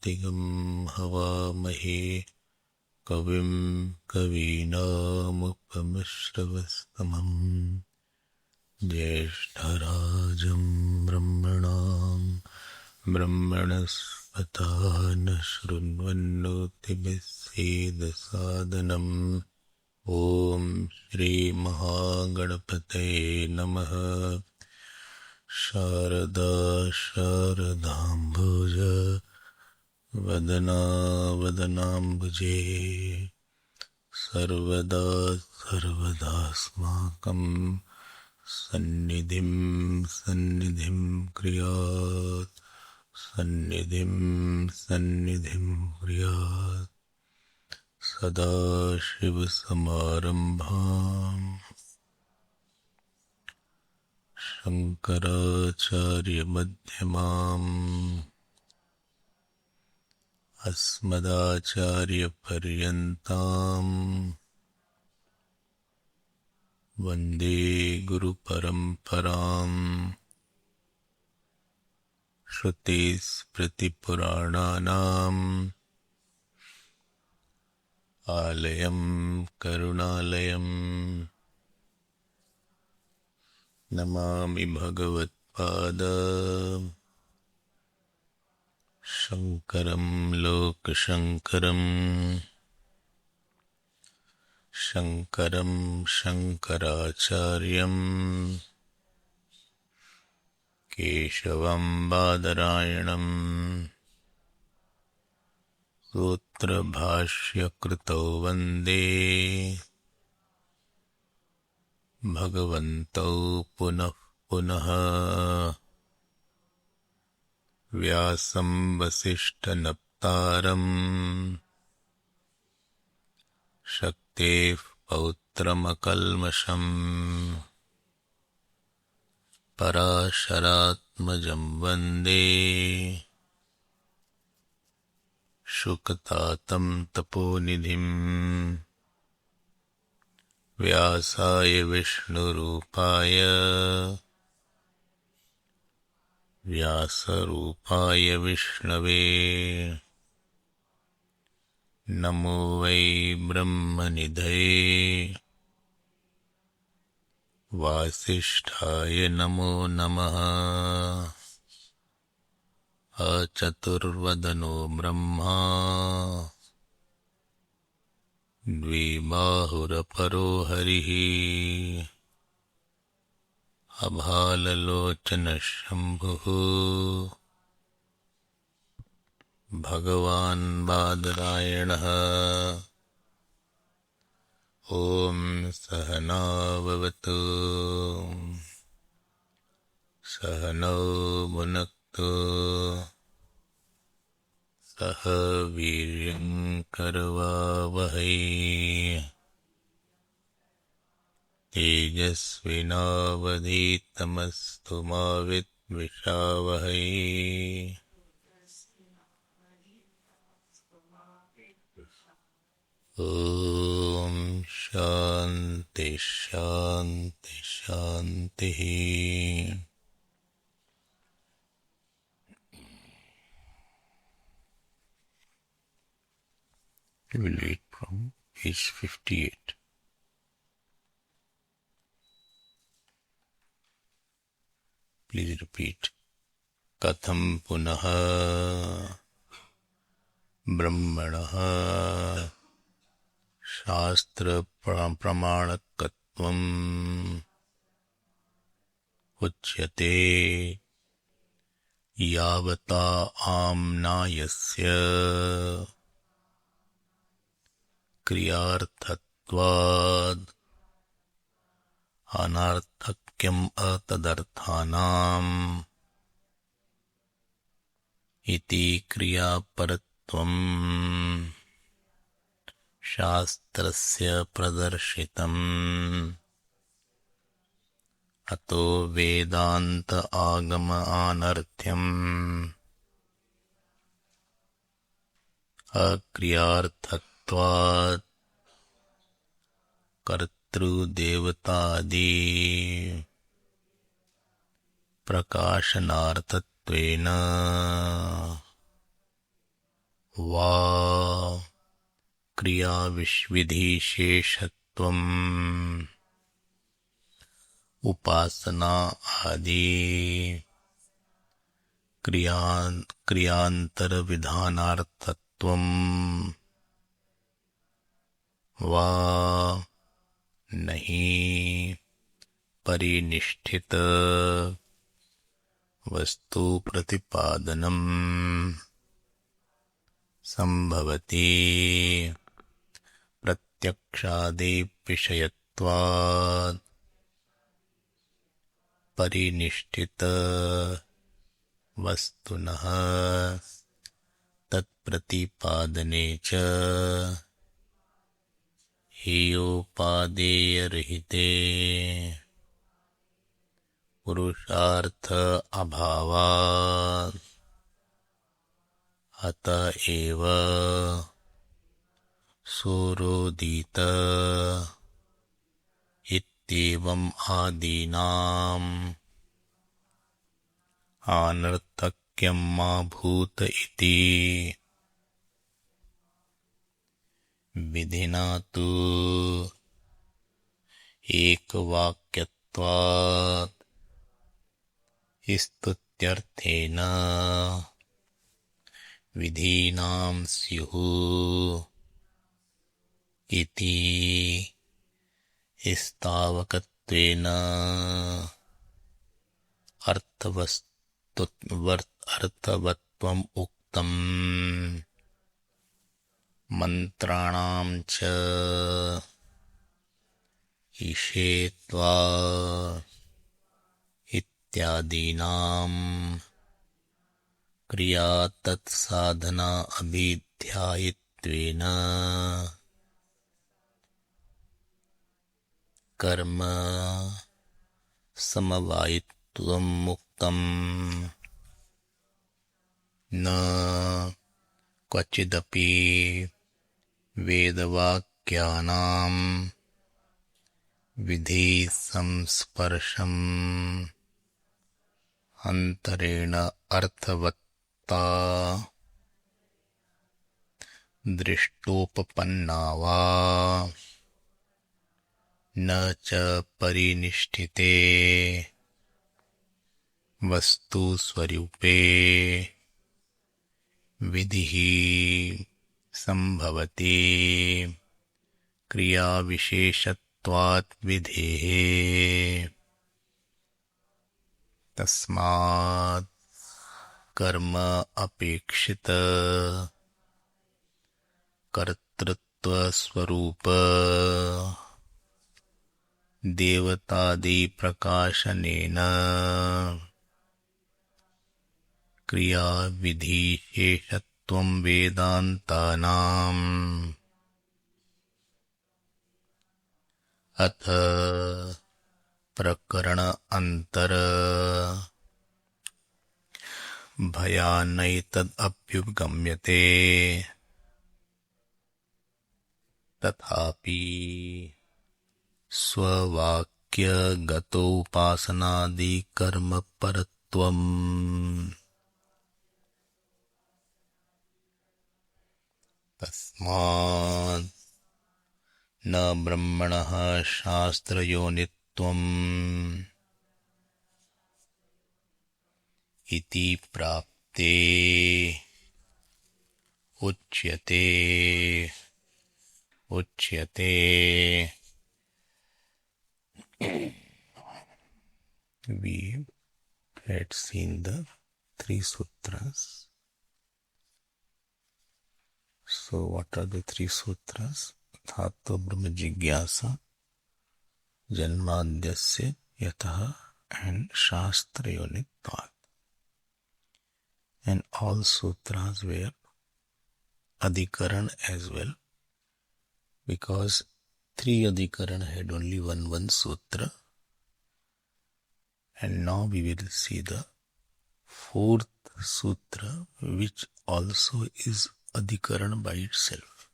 सात्विकं हवामहे कविं कवीनामुपमश्रवस्तमम् ज्येष्ठराजं ब्रह्मणस्पत न शृण्वन्नोतिभिः सीदसादनम् ॐ श्रीमहागणपतये नमः। शारदा शारदाम्बुज वदना वदनाम्बुजे सर्वदा सर्वदास्माकं सन्निधिं सन्निधिं क्रियात् सन्निधिं सन्निधिं क्रियात्। सदाशिवसमारम्भाम् शङ्कराचार्यमध्यमाम् अस्मदाचार्यपर्यन्ताम् वन्दे गुरुपरम्पराम्। श्रुतिस्मृतिपुराणानाम् आलयं करुणालयम् नमामि भगवत्पाद शङ्करं लोकशङ्करम्। शङ्करं शङ्कराचार्यं केशवं बादरायणं सूत्रभाष्यकृतौ वन्दे भगवन्तौ पुनः पुनः। व्यासं वसिष्ठनप्तारं शक्तेः पौत्रमकल्मषम् पराशरात्मजं वन्दे शुकतातं तपोनिधिम्। व्यासाय विष्णुरूपाय व्यासरूपाय विष्णवे नमो वै ब्रह्मनिधये वासिष्ठाय नमो नमः। अचतुर्वदनो ब्रह्मा द्विबाहुरपरो हरिः अभाललोचनः शम्भुः भगवान् बादरायणः। ॐ सहना भवतु सहनौ भुनक्तु सह वीर्यं करवावहै तेजस्विनावधीतमस्तु मा विद्विषावहै। ॐ शान्ति शान्ति शान्तिः। We will read from page 58. Please repeat. कथं पुनः ब्रह्मणः शास्त्र प्रमाणकत्वम् उच्यते यावता आम्नायस्य क्रियार्थत्वाद् अनर्थक्यम् अतदर्थानाम् इति क्रियापरत्वम् शास्त्रस्य प्रदर्शितम्। अतो वेदान्त आगम अनर्थ्यम् अक्रियार्थत्वात् कर्तृदेवतादि प्रकाशनार्थत्वेन वा क्रियाविधिशेषत्वम् उपासना आदि क्रियांतरविधानार्थत्वम् वा नहीं परिनिष्ठित वस्तु प्रतिपादनम् संभवति प्रत्यक्षादि विषयत्वात् परिनिष्ठित वस्तुनः तत्प्रतिपादने च हेयोपादेयरहिते पुरुषार्थ अभावात् अतएव सोरोदित इत्येवम् आदीनाम् आनर्थक्यं मा भूत इति विधिना तु एकवाक्यत्वात् स्तुत्यर्थेन विधीनां स्युः इति स्थावकत्वेन अर्थवत्त्वम् उक्तम् मंत्राणां च ईशेत्वा इत्यादीनां क्रिया तत्साधना अभिध्यायित्वेन कर्म समवायित्वम् मुक्तम् न क्वचिदपि वेदवाक्यानां विधि संस्पर्शम् अंतरेण अर्थवत्ता दृष्टोपपन्ना वा न च परिनिष्ठिते वस्तु स्वरूपे विधिः संभवति क्रिया विशेषत्वात् विधेः तस्मात् कर्म अपेक्षित कर्तृत्व स्वरूप देवतादि प्रकाशनेन क्रिया विधिशेषत्वं वेदान्तानाम् अथ प्रकरण अंतर भयानैतदभ्युपगम्यते तथापि स्ववाक्यगतोपासनादि कर्म परत्वम् तस्मात् न ब्रह्मणः शास्त्रयोनित्वम् इति प्राप्ते उच्यते We had seen the 3 sutras. So what are the 3 sutras? Athato Brahma Jigyasa, Janmadhyasya Yataha and Shastra Yonitvat. And all sutras were Adhikaran as well, because 3 Adhikaran had only one sutra. And now we will see the 4th sutra, which also is Adhikaran by itself.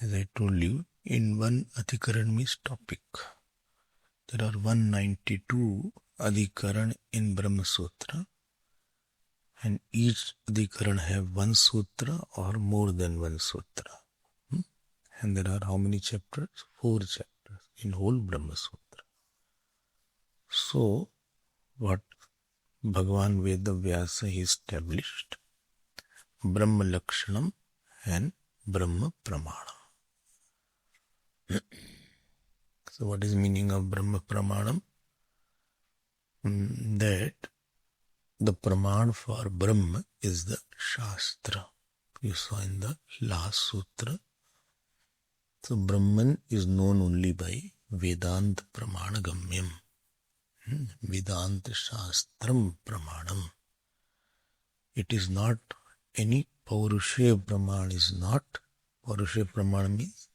As I told you, in one Adhikaran means topic. There are 192 Adhikaran in Brahma Sutra, and each adhikaran have one sutra or more than one sutra. And there are how many chapters? 4 chapters in whole Brahma Sutra. So, what Bhagavan Vedavyasa established, Brahma Lakshanam and Brahma Pramanam. So what is the meaning of Brahma Pramanam? That the Praman for Brahma is the Shastra. You saw in the last sutra. So Brahman is known only by Vedanta Pramanagamyam. Vedanta Shastram Pramanam. It is not any Paurushaya Praman is not. Paurushaya Praman means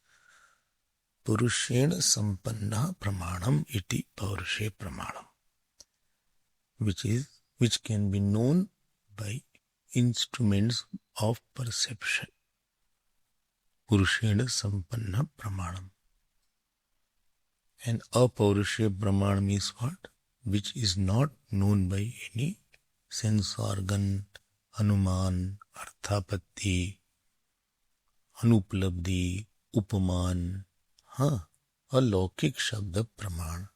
Purushena Sampanna Pramanam iti Paurushaya Pramanam. Which can be known by instruments of perception. Purushena Sampanna Pramanam. And Apaurushaya Pramanam is what? Which is not known by any sense organ, Anuman, Arthapatti, Anuplabdhi, Upaman, Alaukik Shabda Praman.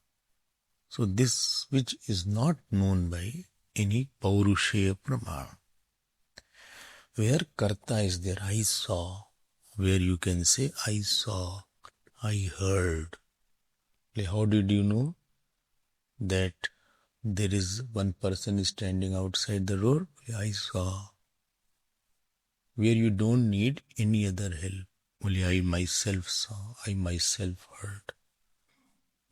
So this which is not known by any Paurushaya Praman. Where Karta is there, I saw, where you can say, I saw, I heard. How did you know that there is one person standing outside the door? I saw. Where you don't need any other help. Only I myself saw, I myself heard.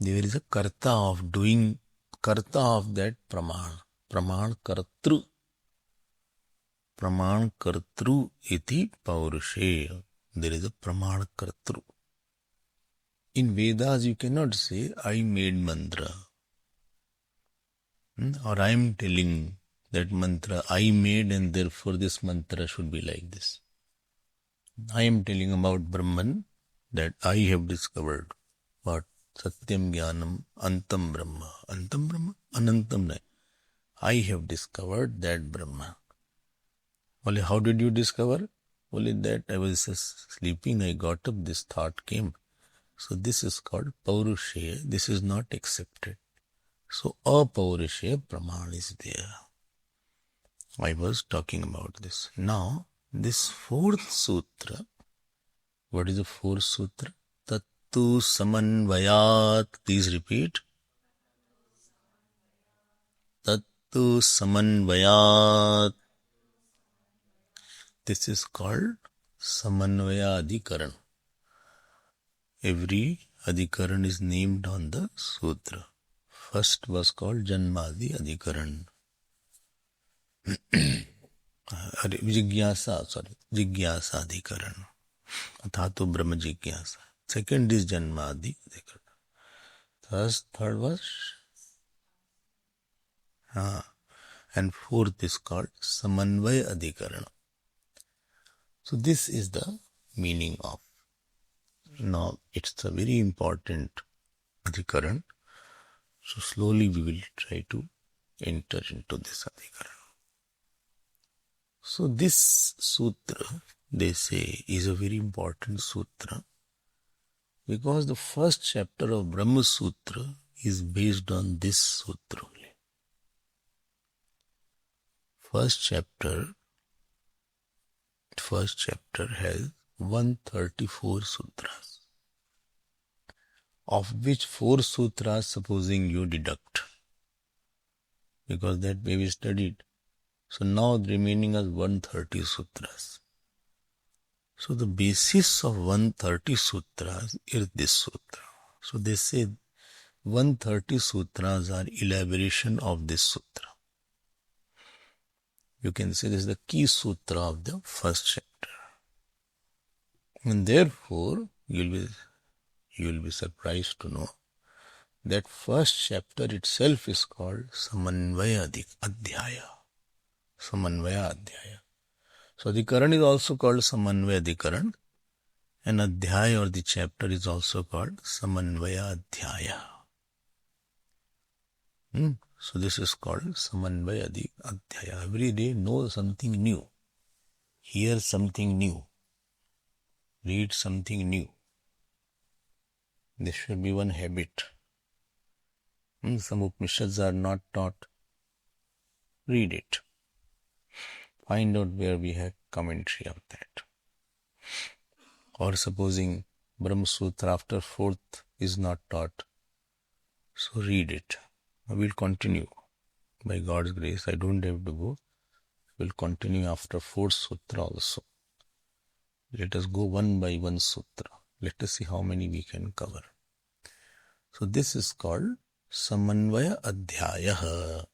There is a karta of doing, karta of that praman. Praman kartru. Praman kartru iti paurushe. There is a praman kartru. In Vedas you cannot say, I made mantra. Or I am telling that mantra I made and therefore this mantra should be like this. I am telling about Brahman that I have discovered. What? Satyam Jnanam Antam Brahma. Antam Brahma? Anantam nahi. I have discovered that Brahma. Only how did you discover? Only that I was just sleeping, I got up, this thought came. So this is called Paurushaya. This is not accepted. So Apaurushaya Praman is there. I was talking about this. Now, this fourth sutra, what is the fourth sutra? Tattu Samanvayat. Please repeat. Tattu Samanvayat. This is called Samanvaya Adhikaran. Every Adhikaran is named on the sutra. First was called Janmadi Adhikaran. Jigyasa Adhikaran. Athato Brahma Jigyasa. Second is Janmadi Adhikaran. Third was and fourth is called Samanvaya Adhikaran. So this is the meaning of. Now it's a very important Adhikaran. So slowly we will try to enter into this Adhikaran. So this sutra, they say, is a very important sutra because the first chapter of Brahma Sutra is based on this sutra only. First chapter has 134 sutras, of which 4 sutras supposing you deduct, because that may be studied. So now the remaining is 130 sutras. So the basis of 130 sutras is this sutra. So they say 130 sutras are elaboration of this sutra. You can say this is the key sutra of the first chapter. And therefore, you will be surprised to know that first chapter itself is called Samanvaya Adhyaya. Samanvaya Adhyaya. So the Adhikaran is also called Samanvaya Adhikaran, and Adhyaya or the chapter is also called Samanvaya Adhyaya. So this is called Samanvaya Adhyaya. Every day know something new. Hear something new. Read something new. This should be one habit. Some Upanishads are not taught. Read it. Find out where we have commentary of that. Or supposing Brahma Sutra after fourth is not taught. So read it. I will continue. By God's grace, I don't have to go. I will continue after fourth sutra also. Let us go one by one sutra. Let us see how many we can cover. So this is called Samanvaya Adhyaya.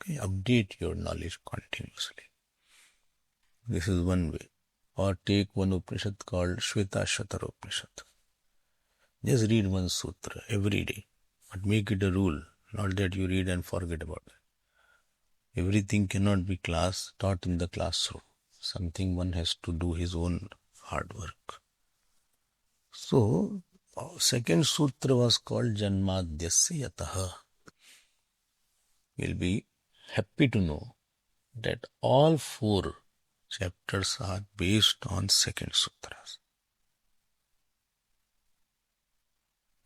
Okay, update your knowledge continuously. This is one way. Or take one Upanishad called Shvetashvatara Upanishad. Just read one sutra every day. But make it a rule. Not that you read and forget about it. Everything cannot be taught in the classroom. Something one has to do his own hard work. So, second sutra was called Janmadhyasya Yataha. You'll be happy to know that all 4 chapters are based on second sutras.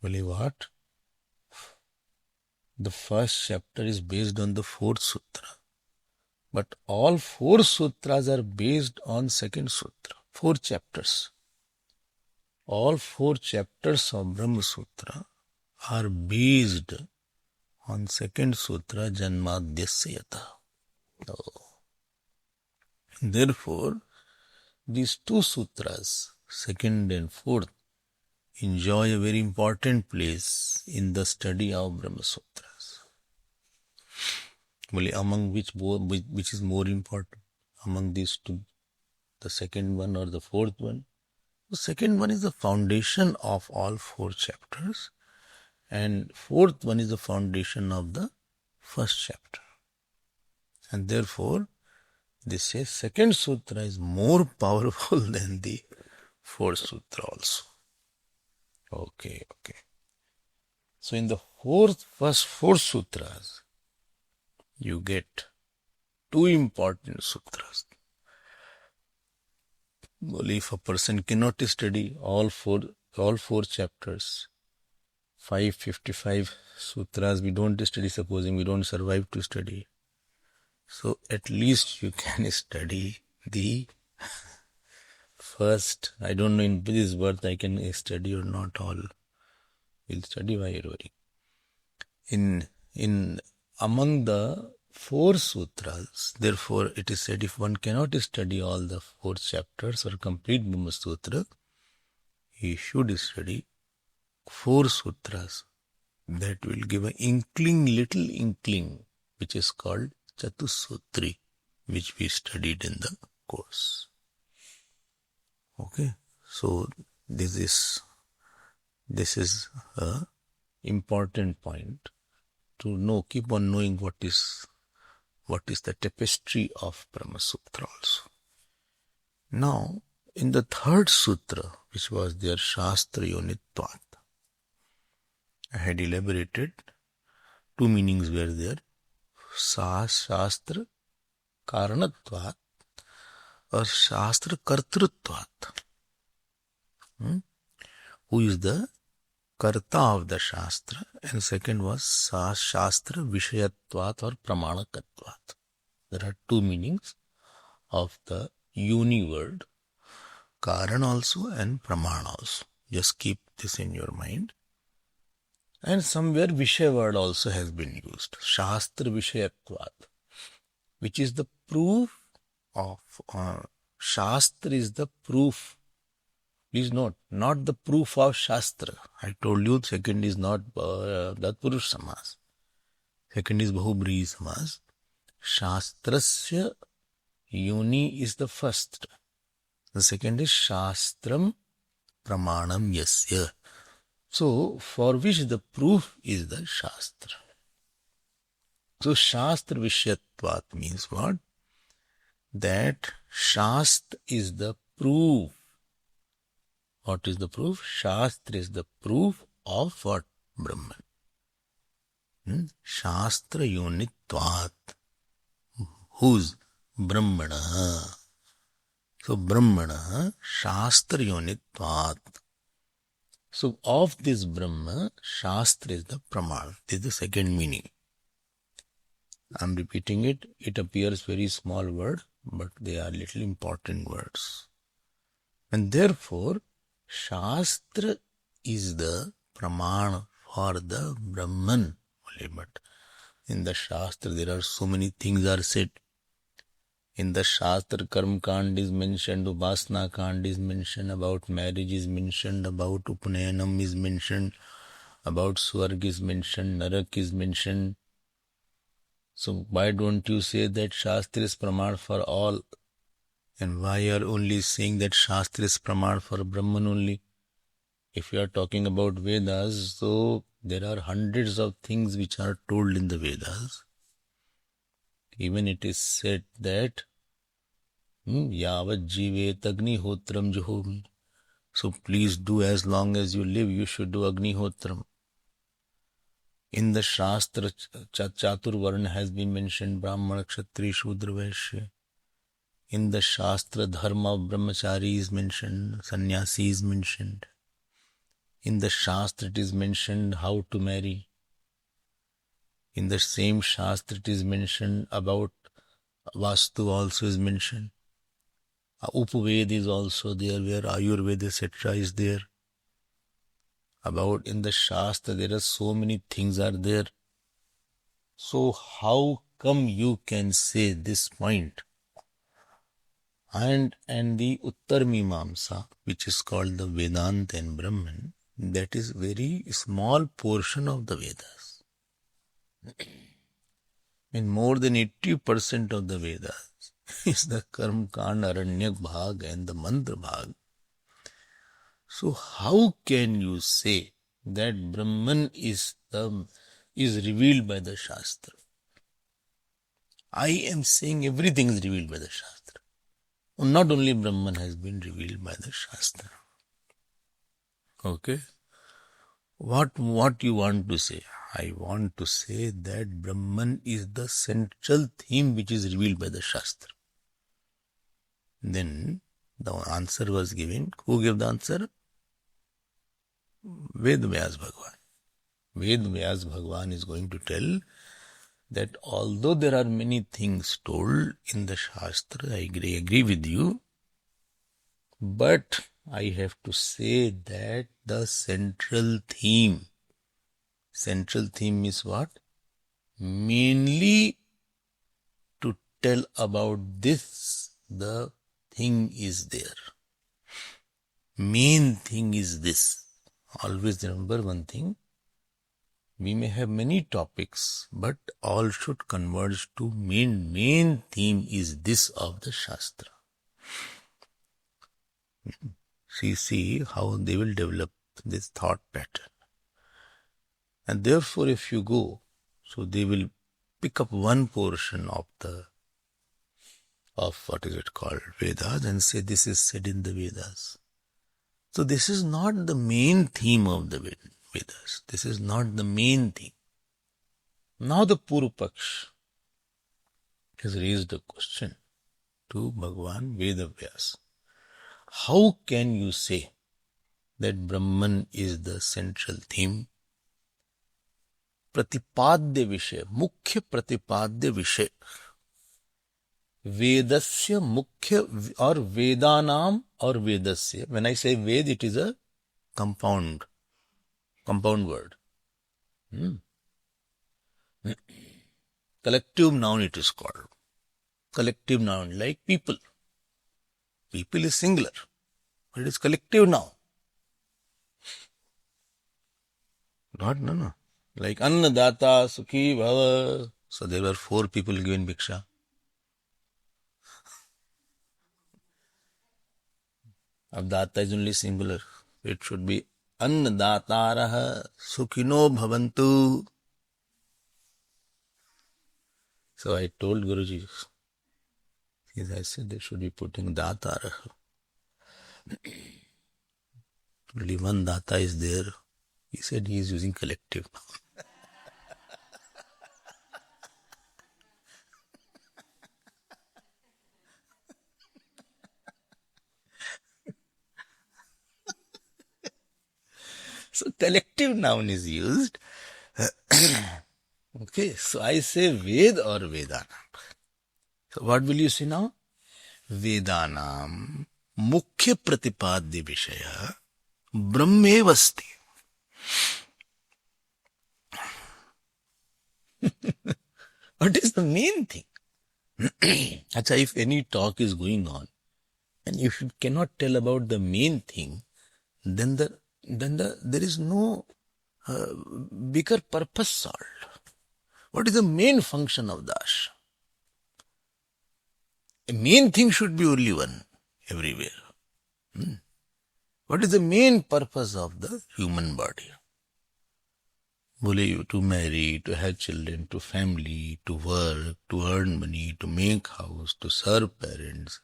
Believe what? The first chapter is based on the 4th sutra. But all 4 sutras are based on second sutra. 4 chapters. All 4 chapters of Brahma Sutra are based on second sutra Janmadhyasya Yataha. Therefore, these 2 sutras, second and fourth, enjoy a very important place in the study of Brahma Sutras. Well, among which is more important? Among these 2, the second one or the fourth one? The second one is the foundation of all 4 chapters, and fourth one is the foundation of the first chapter. And therefore, this says second sutra is more powerful than the fourth sutra also. Okay. So in the first 4 sutras, you get 2 important sutras. Well, if a person cannot study all four chapters, 555 sutras, we don't study, supposing we don't survive to study. So at least you can study the first. I don't know in this birth I can study or not all. We'll study while working. In among the 4 sutras, therefore it is said if one cannot study all the 4 chapters or complete Brahma Sutra, he should study 4 sutras that will give a little inkling, which is called Chatusutri, which we studied in the course. Okay, so this is a important point to know. Keep on knowing what is the tapestry of Brahma Sutra also. Now, in the 3rd sutra, which was their Shastra Yonitvat, I had elaborated 2 meanings were there. Shastra Karanatvat or Shastra Kartrutvat. Who is the Karta of the Shastra, and second was Shastra Vishayatvat or Pramanakatvat. There are 2 meanings of the Yoni word, Karan also and Praman also. Just keep this in your mind. And somewhere Vishaya word also has been used. Shastra Vishayatvat, which is the proof of Shastra is the proof. Please note, not the proof of Shastra. I told you second is not Tatpurush Samas. Second is Bahubri Samas. Shastrasya Yoni is the first. The second is Shastram Pramanam Yasya. So, for which the proof is the Shastra. So, Shastra Vishayatvat means what? That Shastra is the proof. What is the proof? Shastra is the proof of what? Brahman. Shastra yonitvat. Who's Brahmana? So Brahmana Shastra yonitvat. So of this Brahma, Shastra is the Praman. This is the second meaning. I'm repeating it. It appears very small word, but they are little important words. And therefore, Shastra is the Praman for the Brahman. But in the Shastra, there are so many things are said. In the Shastra, Karma Kand is mentioned, Upasana Kand is mentioned, about marriage is mentioned, about Upaнаyanam is mentioned, about Swarg is mentioned, Narak is mentioned. So why don't you say that Shastra is Praman for all? And why are only saying that Shastra is Praman for Brahman only? If you are talking about Vedas, so there are hundreds of things which are told in the Vedas. Even it is said that Yavat Jivet Agnihotram Juhom. So please do, as long as you live, you should do Agnihotram. In the Shastra, Chaturvarna has been mentioned, Brahmana, Kshatriya, Shudra, Vaishya. In the Shastra, Dharma of Brahmachari is mentioned, Sannyasi is mentioned. In the Shastra, it is mentioned how to marry. In the same Shastra, it is mentioned about Vastu also is mentioned. Upaved is also there, where Ayurveda, etc. is there. About in the Shastra, there are so many things are there. So how come you can say this point? And the Uttar Mimamsa, which is called the Vedanta and Brahman, that is very small portion of the Vedas. In more than 80% of the Vedas is the Karma Kanda, Aranyak Bhag and the Mantra Bhag. So how can you say that Brahman is revealed by the Shastra? I am saying everything is revealed by the Shastra. Not only Brahman has been revealed by the Shastra. Okay? What you want to say? I want to say that Brahman is the central theme which is revealed by the Shastra. Then the answer was given. Who gave the answer? Ved Vyas Bhagwan. Ved Vyas Bhagwan is going to tell that although there are many things told in the Shastra, I agree with you, but I have to say that the central theme is what? Mainly to tell about this, the thing is there. Main thing is this. Always remember one thing. We may have many topics, but all should converge to main theme is this of the Shastra. See how they will develop this thought pattern. And therefore, if you go, so they will pick up one portion of what is it called, Vedas, and say this is said in the Vedas. So this is not the main theme of the Vedas. This is not the main theme. Now the Purva Paksh has raised a question to Bhagavan Vedavyas. How can you say that Brahman is the central theme? Pratipadya Vishay, Mukhya Pratipadya Vishay. Vedasya Mukhya or Vedanam or Vedasya. When I say Ved, it is a compound word. Collective noun it is called. Collective noun, like people. People is singular, but it is collective noun. No. Like Annadata, Sukhi, Bhava. So there were 4 people given Bhiksha. Data is only singular. It should be Annadataraha Sukhino Bhavantu. So I told Guruji, I said they should be putting Dataraha. Only one Data is there. He said he is using collective. So collective noun is used. Okay, so I say Ved or Vedana. So what will you say now? Vedanam mukhya pratipadya vishaya brahmevasti. What is the main thing? Acha, if any talk is going on, and if you cannot tell about the main thing, then there is no bigger purpose solved. What is the main function of the ashram? A main thing should be only one everywhere. What is the main purpose of the human body? Bole you to marry, to have children, to family, to work, to earn money, to make house, to serve parents.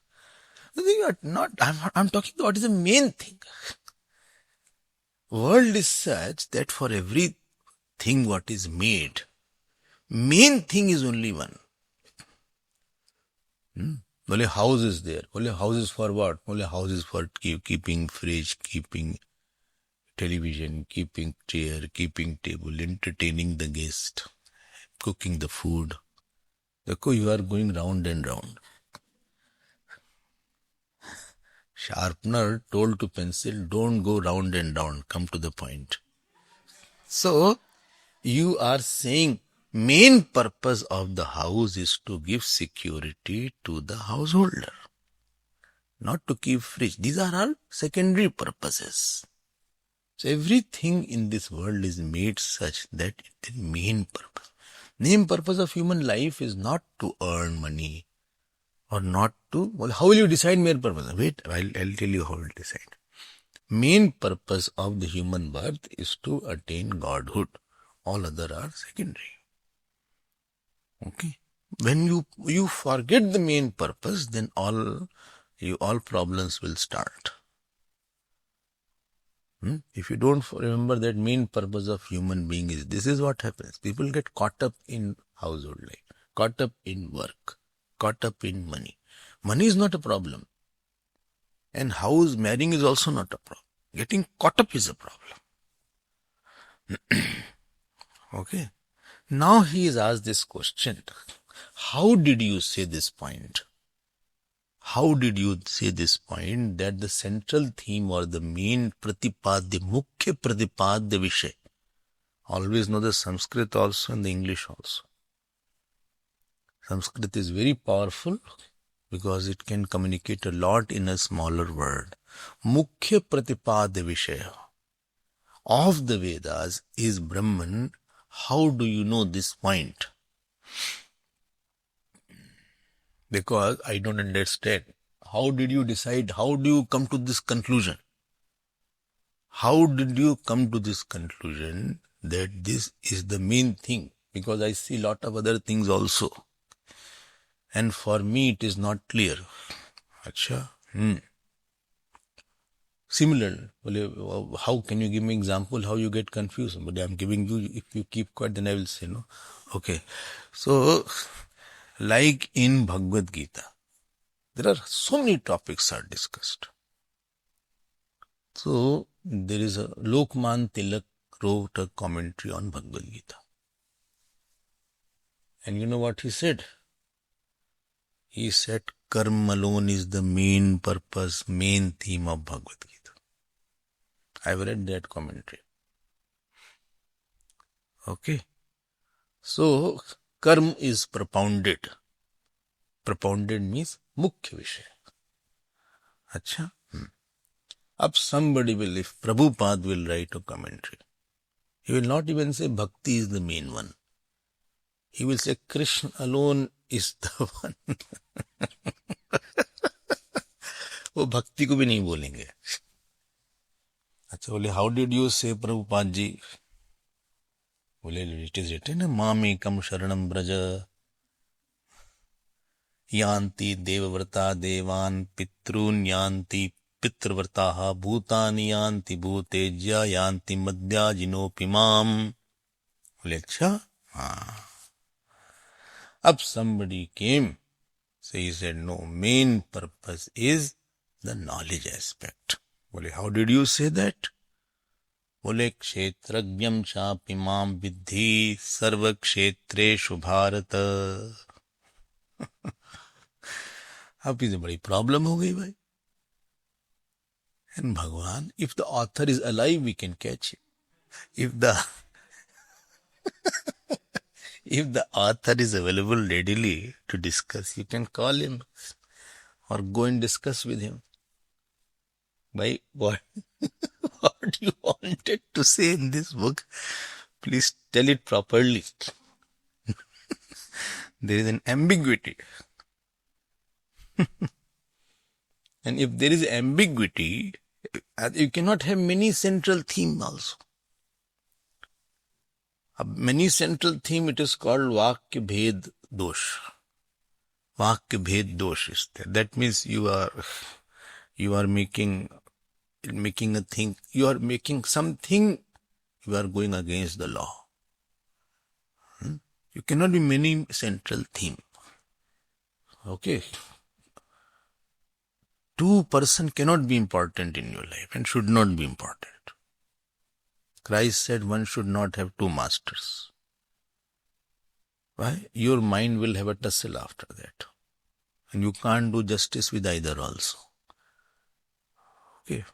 I'm talking about what is the main thing. World is such that for everything what is made, main thing is only one. Only house is there. Only house is for what? Only house is for keeping fridge, keeping television, keeping chair, keeping table, entertaining the guest, cooking the food. You are going round and round. Sharpener told to pencil, don't go round and round, come to the point. So, you are saying main purpose of the house is to give security to the householder, not to keep fridge. These are all secondary purposes. So everything in this world is made such that the main purpose. Main purpose of human life is not to earn money or not to. Well, how will you decide main purpose? Wait, I'll tell you how to decide. Main purpose of the human birth is to attain godhood. All other are secondary. Okay. When you forget the main purpose, then all problems will start. If you don't remember that main purpose of human being is, this is what happens. People get caught up in household life, caught up in work, caught up in money. Money is not a problem. And marrying is also not a problem. Getting caught up is a problem. Okay. Now he is asked this question. How did you say this point? How did you say this point that the central theme or the main pratipadya, mukhya pratipadya vishay? Always know the Sanskrit also and the English also. Sanskrit is very powerful because it can communicate a lot in a smaller word. Mukhya pratipadya vishaya of the Vedas is Brahman. How do you know this point? Because I don't understand. How did you decide? How do you come to this conclusion? How did you come to this conclusion that this is the main thing? Because I see a lot of other things also. And for me it is not clear. Acha. Similar. How can you give me example how you get confused? But I'm giving you, if you keep quiet then I will say no. Okay. So, like in Bhagavad Gita, there are so many topics are discussed. So, there is a Lokman Tilak wrote a commentary on Bhagavad Gita. And you know what he said? He said karma alone is the main purpose, main theme of Bhagavad Gita. I've read that commentary. Okay. So, karma is propounded. Propounded means mukhya vishay. Acha. Up somebody will, if Prabhupada will write a commentary, he will not even say bhakti is the main one. He will say Krishna alone is the one. वो भक्ति को भी नहीं बोलेंगे. अच्छा बोले, how did you say Prabhupada ji? बोले, it is written, मामेकम शरणम ब्रज यान्ति देवव्रता देवान् पितॄन् यान्ति पितृव्रताः भूतानि यान्ति भूतेज्या यान्ति मद्याजिनोऽपि माम्. बोले, अच्छा, हाँ. Up somebody came, so he said, no, main purpose is the knowledge aspect. Well, how did you say that? बोले क्षेत्रज्ञम चापि माम विद्धि सर्व क्षेत्रेषु भारत. अब ये बड़ी प्रॉब्लम हो गई भाई. And Bhagwan, if the author is alive, we can catch him. If the author is available readily to discuss, you can call him or go and discuss with him. Bhai, what you wanted to say in this book, please tell it properly. There is an ambiguity. And if there is ambiguity, you cannot have many central theme also. A many central theme, it is called Vakya Bhed Dosh. Vakya Bhed Dosh is there. That means you are making a thing, you are making something, you are going against the law. You cannot be many central theme. Okay. Two person cannot be important in your life and should not be important. Christ said one should not have two masters. Why? Your mind will have a tussle after that. And you can't do justice with either also. Okay.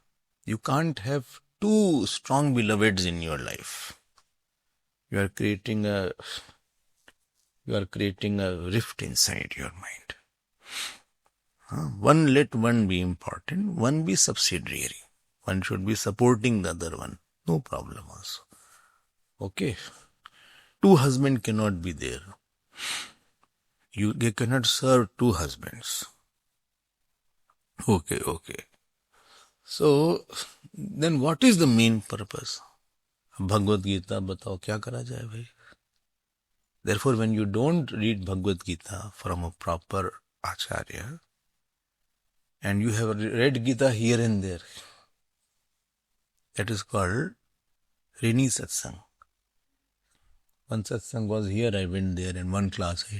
You can't have two strong beloveds in your life. You are creating a rift inside your mind. One let one be important, one be subsidiary. One should be supporting the other one. No problem also. Okay. Two husbands cannot be there. They cannot serve two husbands. Okay. So, then what is the main purpose? Bhagavad Gita, batao kya kara jaye bhai? Therefore, when you don't read Bhagavad Gita from a proper acharya, and you have read Gita here and there, that is called Rini Satsang. One satsang was here, I went there, and one class I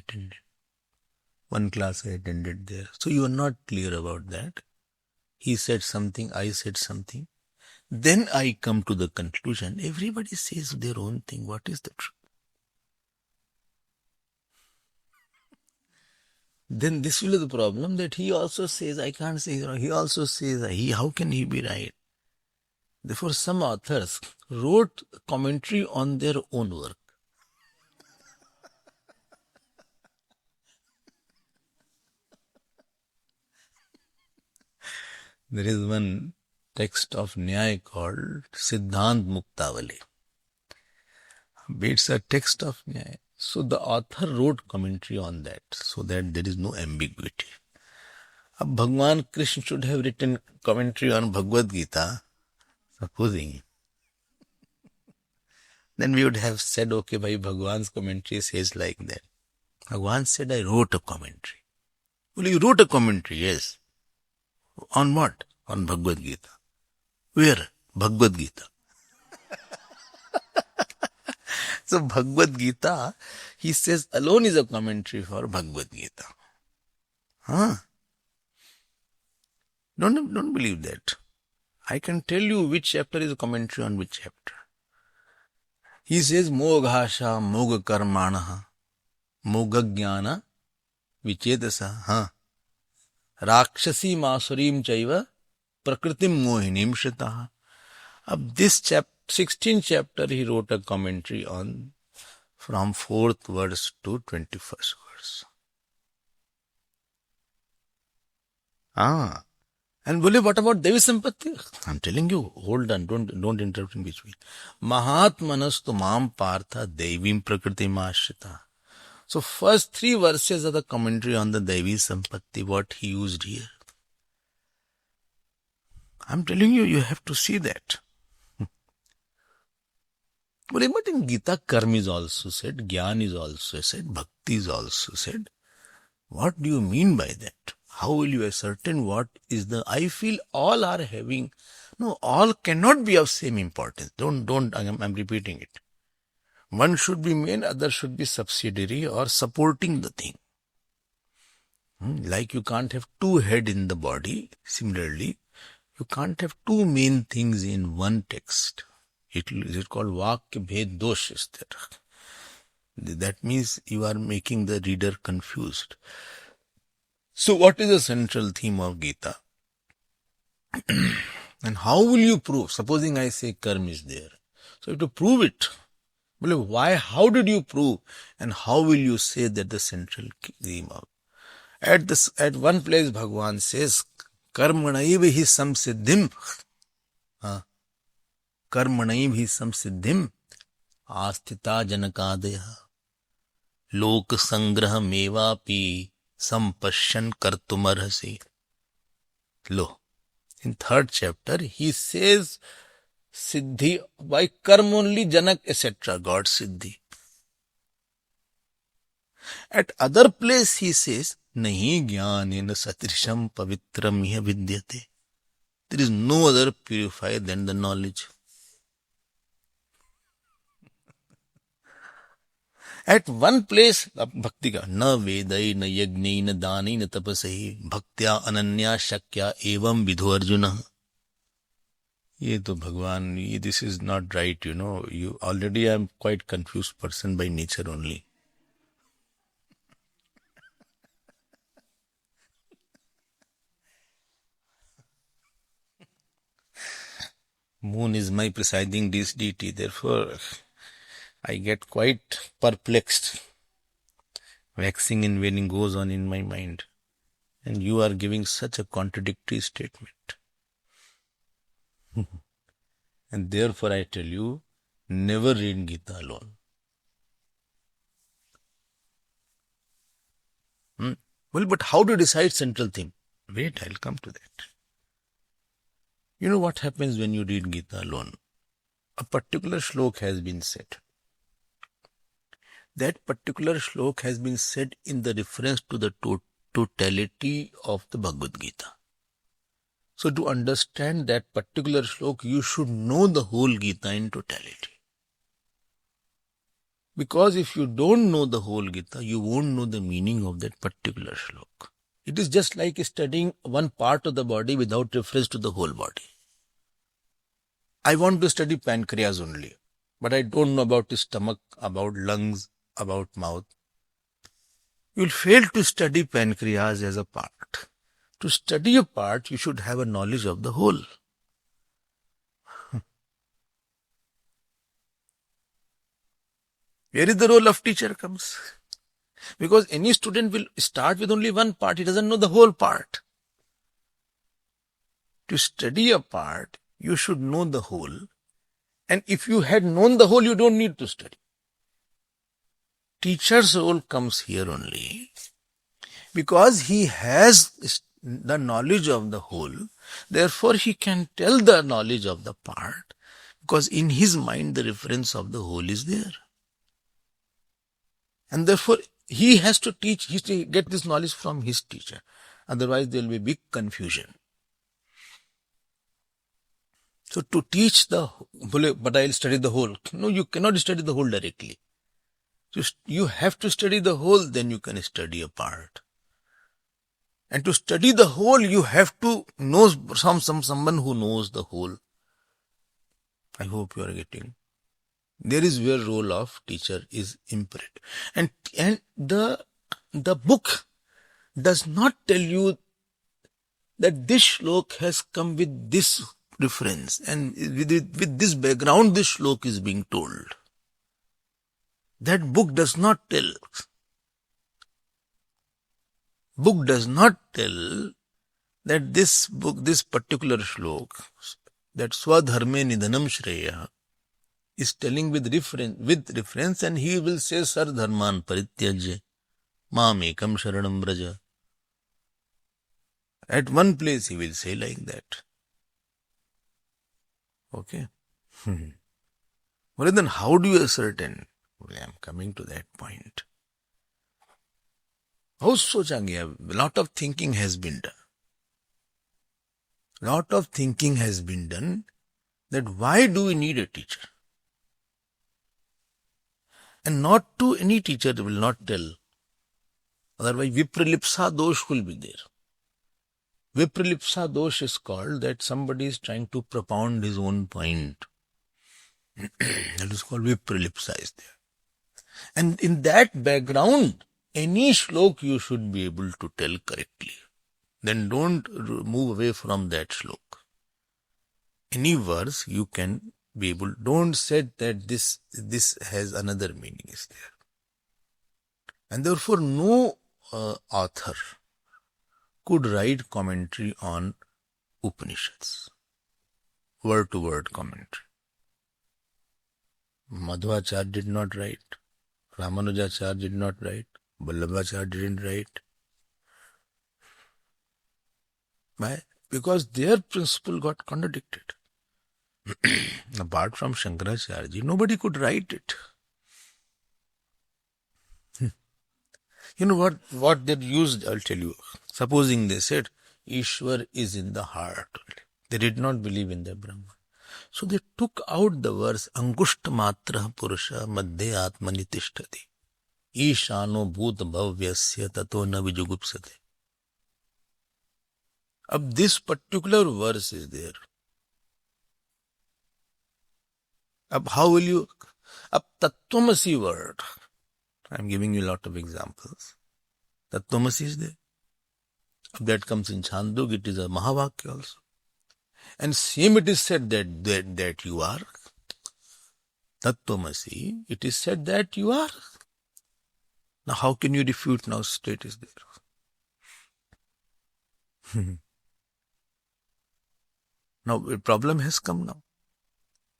attended there. So you are not clear about that. He said something, I said something. Then I come to the conclusion, everybody says their own thing. What is the truth? Then this will be the problem, that he also says, I can't say, he also says, how can he be right? Therefore, some authors wrote commentary on their own work. There is one text of Nyaya called Siddhant Muktavali. It's a text of Nyaya. So the author wrote commentary on that, so that there is no ambiguity. Bhagwan Krishna should have written commentary on Bhagavad Gita, supposing. Then we would have said, okay, bhai, Bhagwan's commentary says like that. Bhagwan said, I wrote a commentary. Well, you wrote a commentary, yes. On what? On Bhagavad Gita. Where? Bhagavad Gita. So Bhagavad Gita, he says, alone is a commentary for Bhagavad Gita. Don't believe that. I can tell you which chapter is a commentary on which chapter. He says, Moghasha Mogha Karmanaha Mogha Jnana Vichedasa Rakshasi Masurim Chaiva Prakritim Mohinim Shritaha. Of this 16th chapter, he wrote a commentary on from 4th verse to 21st verse. And bole, what about Devi Sampatti? I'm telling you, hold on, don't interrupt in between. Mahatmanastu mam partha devim prakritim ashrita. So first 3 verses are the commentary on the Devi Sampatti, what he used here. I'm telling you, you have to see that. But in Gita, karma is also said, Gyan is also said, Bhakti is also said. What do you mean by that? How will you ascertain what is the... I feel all are having... No, all cannot be of same importance. I'm repeating it. One should be main, other should be subsidiary or supporting the thing. Like you can't have 2 heads in the body. Similarly, you can't have 2 main things in one text. It is called Vakya Bhed Dosh is there. That means you are making the reader confused. So what is the central theme of Gita? And how will you prove? Supposing I say karma is there. So you have to prove it. Well, why? How did you prove? And how will you say that the central theme of? At one place Bhagavan says, Karmanaiv hi samsiddhim. Karmanaiv hi samsiddhim. Astita janakadaya. Lok sangraha mevapi sampashyan kartumarhasi. Lo. In third chapter, he says, Siddhi, by karma only Janak, etc. got Siddhi. At other place he says, Nahi jnanena satrisham pavitram iha vidyate. There is no other purifier than the knowledge. At one place, bhakti ka, na vedai, na yajnai, na dani, na tapasai, bhaktya ananya shakya evam vidho arjuna. Ye to Bhagwan, this is not right, You already am quite confused person by nature only. Moon is my presiding deity, therefore I get quite perplexed. Waxing and waning goes on in my mind. And you are giving such a contradictory statement. And therefore I tell you, never read Gita alone. Well, but how to decide central theme? Wait, I'll come to that. You know what happens when you read Gita alone? A particular shlok has been said. That particular shlok has been said in the reference to the totality of the Bhagavad Gita. So to understand that particular shlok, you should know the whole Gita in totality. Because if you don't know the whole Gita, you won't know the meaning of that particular shlok. It is just like studying one part of the body without reference to the whole body. I want to study pancreas only, but I don't know about the stomach, about lungs, about mouth. You will fail to study pancreas as a part. To study a part, you should have a knowledge of the whole. Where is the role of teacher comes? Because any student will start with only one part. He doesn't know the whole part. To study a part, you should know the whole. And if you had known the whole, you don't need to study. Teacher's role comes here only. Because he has the knowledge of the whole. Therefore, he can tell the knowledge of the part. Because in his mind, the reference of the whole is there. And therefore, he has to teach, he has to get this knowledge from his teacher. Otherwise, there will be big confusion. So to teach but I'll study the whole. No, you cannot study the whole directly. You have to study the whole, then you can study a part. And to study the whole, you have to know someone who knows the whole. I hope you are getting. There is where role of teacher is imperative. And the book does not tell you that this shlok has come with this reference and with this background this shlok is being told. That book does not tell. Book does not tell that this particular shlok, that Swadharme Nidhanam Shreya, is telling with reference, and he will say Sar Dharman Parityajya Mam Ekam Sharanam Braja. At one place he will say like that. Okay. Well, then how do you ascertain? Well, I am coming to that point. How sochange? A lot of thinking has been done. Lot of thinking has been done that why do we need a teacher? And not to any teacher will not tell. Otherwise, Vipralipsa dosh will be there. Vipralipsa dosh is called that somebody is trying to propound his own point. That is called vipralipsa is there. And in that background, any shlok you should be able to tell correctly. Then don't move away from that shlok. Any verse you can be able, don't say that this has another meaning is there. And therefore no author could write commentary on Upanishads. Word to word commentary. Madhvacharya did not write. Ramanujacharya did not write. Vallabhacharya didn't write. Why? Because their principle got contradicted. Apart from Shankaracharya, nobody could write it. You know what they used, I'll tell you. Supposing they said, Ishwar is in the heart only. They did not believe in the Brahman. So they took out the verse, Angushta matra purusha madhya atmani tishtati. Ishano bhut bhavyasya tato na vijugupsate. Ab this particular verse is there. Ab how will you, ab tattvamasi word, I'm giving you a lot of examples. Tattvamasi is there. Ab that comes in Chandogya, it is a Mahavakya also. And same it is said that you are. Tattvamasi, it is said that you are. Now how can you refute now state is there? Now a problem has come now.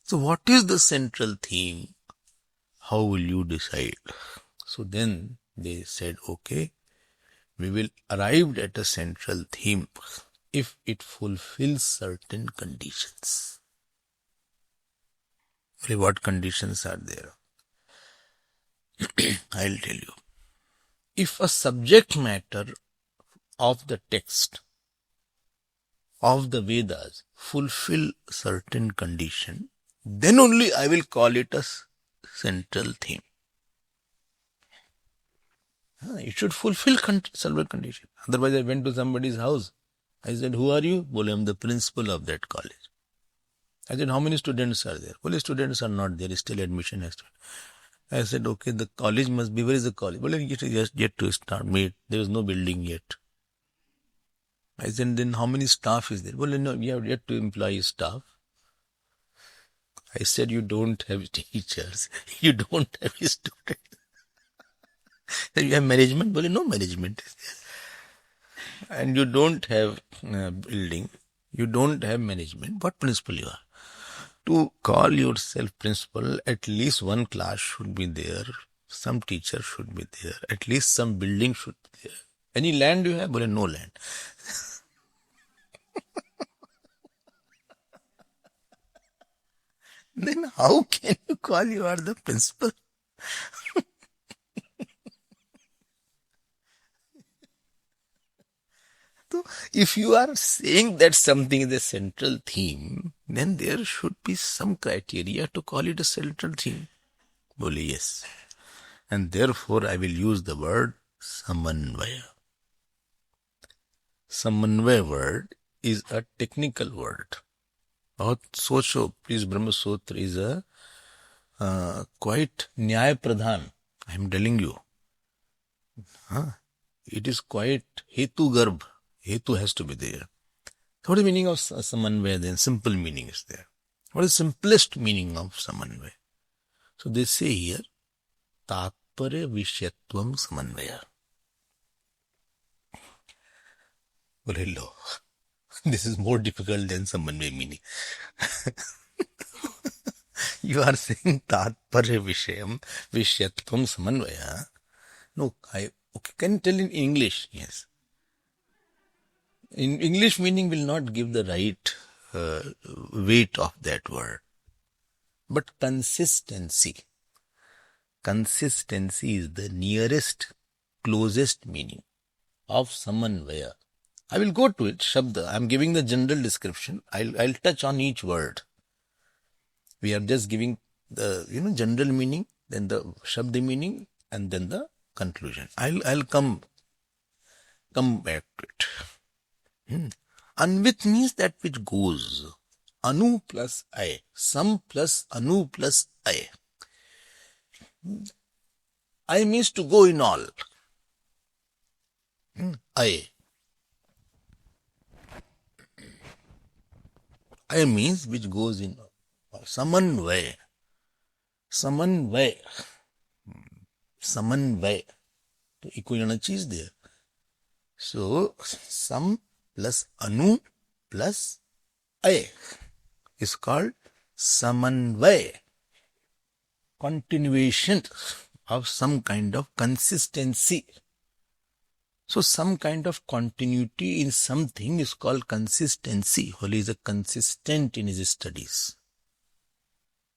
So what is the central theme? How will you decide? So then they said, okay, we will arrive at a central theme if it fulfills certain conditions. Okay, what conditions are there? I'll tell you. If a subject matter of the text of the Vedas fulfill certain condition, then only I will call it a central theme. It should fulfill several conditions. Otherwise, I went to somebody's house. I said, who are you? Well, I'm the principal of that college. I said, how many students are there? Well, students are not there. Still admission has to. I said, okay, the college must be, where is the college? Well, it is just yet to start. There is no building yet. I said, then how many staff is there? Well, no, we have yet to employ staff. I said, you don't have teachers. You don't have students. You have management? Well, no management is there. And you don't have building. You don't have management. What principal you are? To call yourself principal, at least one class should be there. Some teacher should be there. At least some building should be there. Any land you have? Well, no land. Then how can you call you are the principal? So, if you are saying that something is a central theme, then there should be some criteria to call it a central theme. Bole, yes. And therefore, I will use the word samanvaya. Samanvaya word is a technical word. Socho, please, Brahma Sutra is a quite nyaya pradhan. I am telling you. It is quite hetu garbh. Hetu has to be there. What is the meaning of samanvaya then? Simple meaning is there. What is the simplest meaning of samanvaya? So they say here, tatparya vishyatvam samanvaya. Well, hello. This is more difficult than samanvaya meaning. You are saying tatparya vishyatvam samanvaya. No, can you tell in English? Yes. In English meaning will not give the right weight of that word. But consistency. Consistency is the nearest, closest meaning of samanvaya. I will go to it, Shabda. I am giving the general description. I'll touch on each word. We are just giving the general meaning, then the Shabda meaning, and then the conclusion. I'll come back to it. Anvit means that which goes. anu plus I. Sum plus anu plus I. I means to go in all. I. I means which goes in all. Samanvay. Samanvay. Samanvay. तो कोई ना चीज there. So sum plus anu plus I is called samanvay. Continuation of some kind of consistency. So some kind of continuity in something is called consistency. Holy is a consistent in his studies.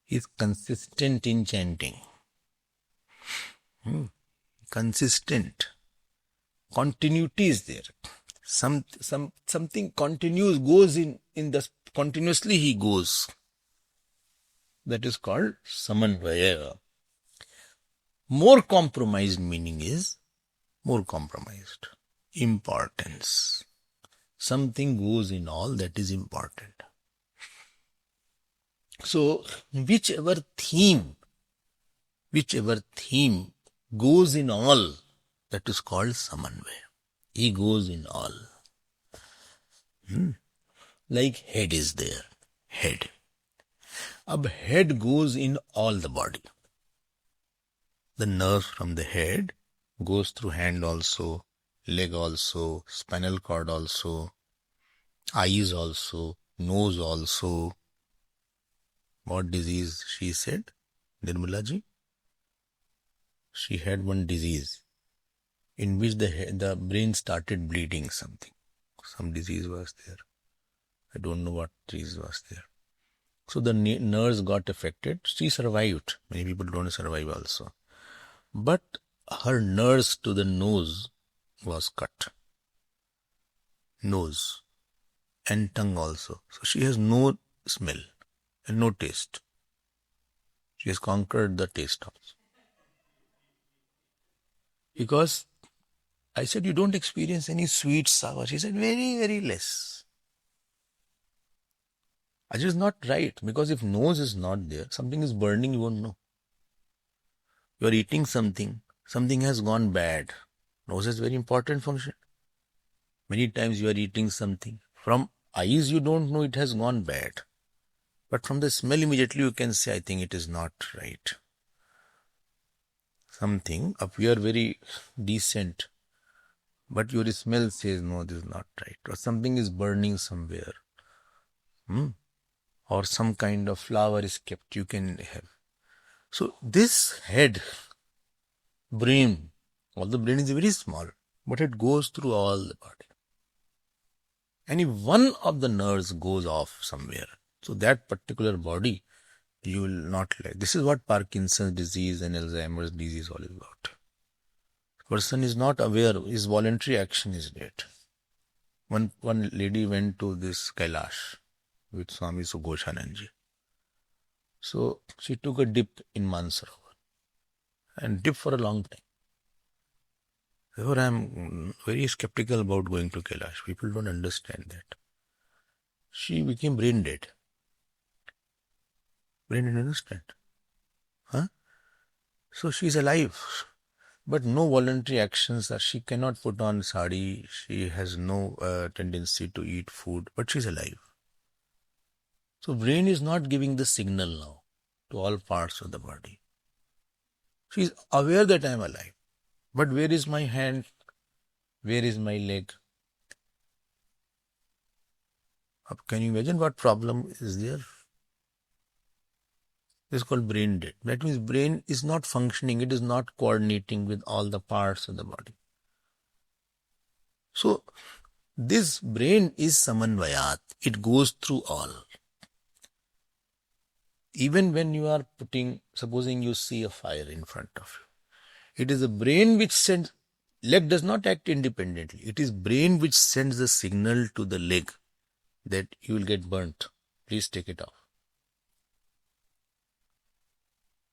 He is consistent in chanting. Consistent. Continuity is there. Something continues, goes in the continuously he goes. That is called samanvaya. More compromised meaning is more compromised. Importance. Something goes in all that is important. So whichever theme goes in all, that is called samanvaya. He goes in all. Like head is there. Head. Ab head goes in all the body. The nerve from the head goes through hand also, leg also, spinal cord also, eyes also, nose also. What disease she said? Nirmala ji? She had one disease in which the brain started bleeding something. Some disease was there. I don't know what disease was there. So the nerves got affected. She survived. Many people don't survive also. But her nerves to the nose was cut. Nose and tongue also. So she has no smell and no taste. She has conquered the taste also. Because I said, you don't experience any sweet, sour. She said, very, very less. It is not right, because if nose is not there, something is burning, you won't know. You are eating something has gone bad. Nose is very important function. Many times you are eating something. From eyes you don't know it has gone bad. But from the smell immediately you can say, I think it is not right. Something appear very decent, but your smell says, no, this is not right. Or something is burning somewhere. Or some kind of flower is kept, you can have. So this head, brain, all the brain is very small, but it goes through all the body. And if one of the nerves goes off somewhere, so that particular body, you will not like. This is what Parkinson's disease and Alzheimer's disease is all about. Person is not aware, his voluntary action is late. One lady went to this Kailash with Swami Sughoshananji. So she took a dip in Mansarovar and dipped for a long time. Therefore, I am very skeptical about going to Kailash. People don't understand that. She became brain dead. Brain didn't understand. So she is alive, but no voluntary actions. She cannot put on sari. She has no tendency to eat food, but she is alive. So brain is not giving the signal now to all parts of the body. She is aware that I am alive. But where is my hand? Where is my leg? Can you imagine what problem is there? This is called brain dead. That means brain is not functioning. It is not coordinating with all the parts of the body. So this brain is samanvayat. It goes through all. Even when you are supposing you see a fire in front of you, it is the brain which sends, leg does not act independently. It is brain which sends the signal to the leg that you will get burnt. Please take it off.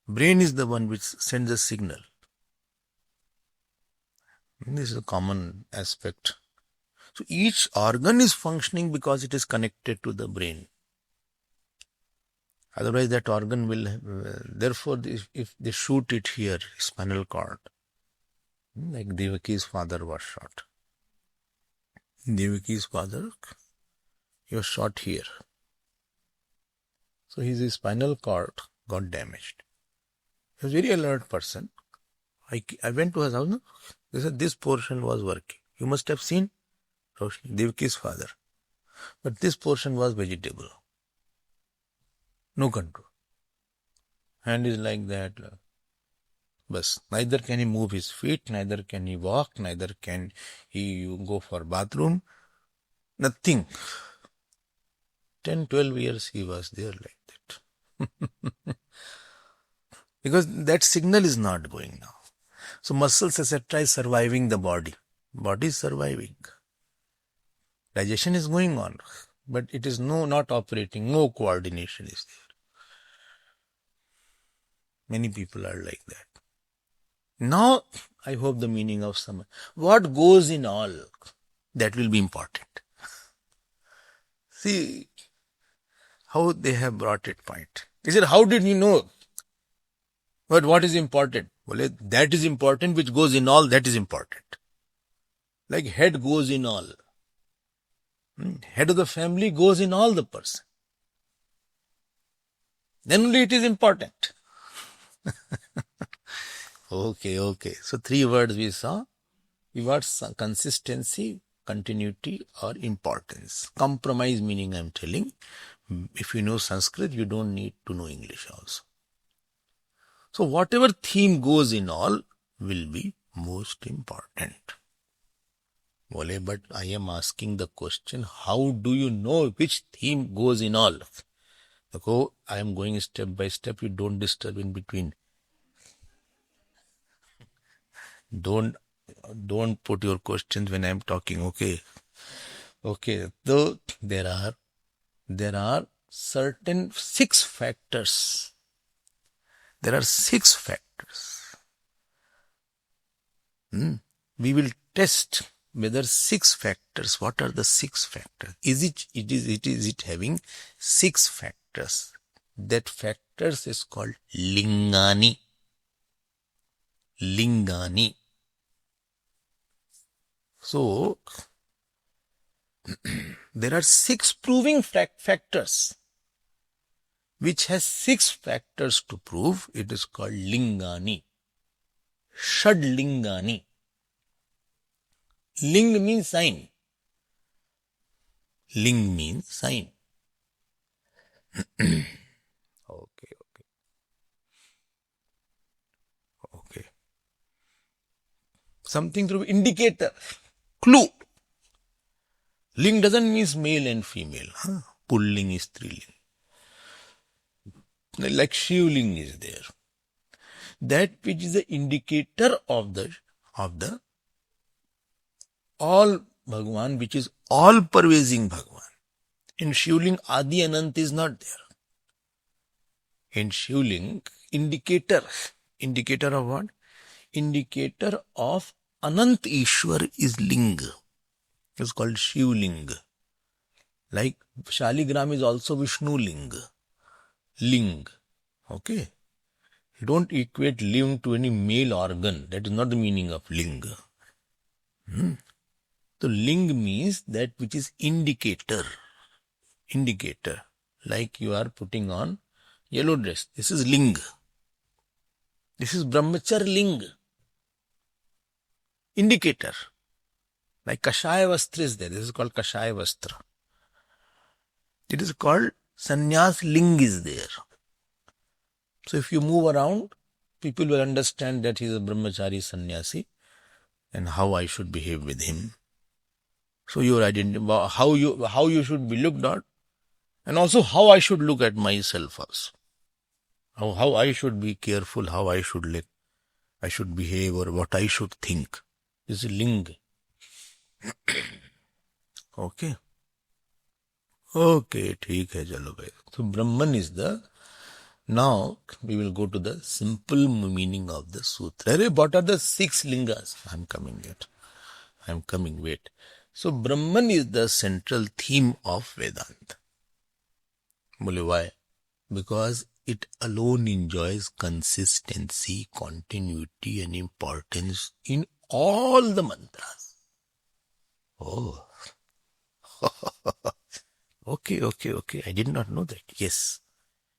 Brain is the one which sends a signal. This is a common aspect. So each organ is functioning because it is connected to the brain. Otherwise that organ will, therefore if they shoot it here, spinal cord, like Devaki's father was shot. Devaki's father, he was shot here. So his spinal cord got damaged. He was a very alert person. I went to his house. They said this portion was working. You must have seen Roshni, Devaki's father. But this portion was vegetable. No control. Hand is like that. But neither can he move his feet, neither can he walk, neither can he go for bathroom. Nothing. 10, 12 years he was there like that. Because that signal is not going now. So muscles etc. is surviving the body. Body is surviving. Digestion is going on. But it is not operating. No coordination is there. Many people are like that. Now, I hope the meaning of some. What goes in all, that will be important. See how they have brought it point. He said, how did you know? But what is important? Well, that is important, which goes in all, that is important. Like head goes in all. Head of the family goes in all the person. Then only it is important. Okay. So 3 words we saw. We got consistency, continuity or importance. Compromise meaning I am telling. If you know Sanskrit, you don't need to know English also. So whatever theme goes in all will be most important. Bole, but I am asking the question, how do you know which theme goes in all? So I am going step by step. You don't disturb in between. Don't put your questions when I am talking. Okay. So there are certain 6 factors. There are 6 factors. We will test whether 6 factors. What are the 6 factors? Is it having 6 factors? That factors is called lingani. Lingani. So, there are 6 proving factors, which has 6 factors to prove. It is called lingani. Shad lingani. Ling means sign. Ling means sign. Okay. Something to indicator. Clue. Ling doesn't mean male and female. Pulling is striling. Like Shivling is there. That which is the indicator of the all Bhagwan, which is all pervading Bhagwan. In Shivling, Adi Anant is not there. In Shivling, indicator of what? Indicator of Anant Ishwar is Ling. It's called Shivling. Like Shaligram is also Vishnu Ling. Ling. Okay. You don't equate ling to any male organ. That is not the meaning of ling. So ling means that which is indicator. Indicator. Like you are putting on yellow dress. This is ling. This is brahmachar ling. Indicator. Like Kashaya Vastra is there. This is called Kashaya Vastra. It is called Sannyas ling is there. So if you move around, people will understand that he is a brahmachari sannyasi and how I should behave with him. So your identity, how you should be looked at, and also how I should look at myself also. How I should be careful, how I should behave, or what I should think. This is ling. Okay. ठीक है, चलो भाई. So Brahman is the. Now we will go to the simple meaning of the sutra. What are the 6 lingas? I'm coming, wait. So Brahman is the central theme of Vedanta. Why? Because it alone enjoys consistency, continuity, and importance in all the mantras. Oh, okay. I did not know that. Yes,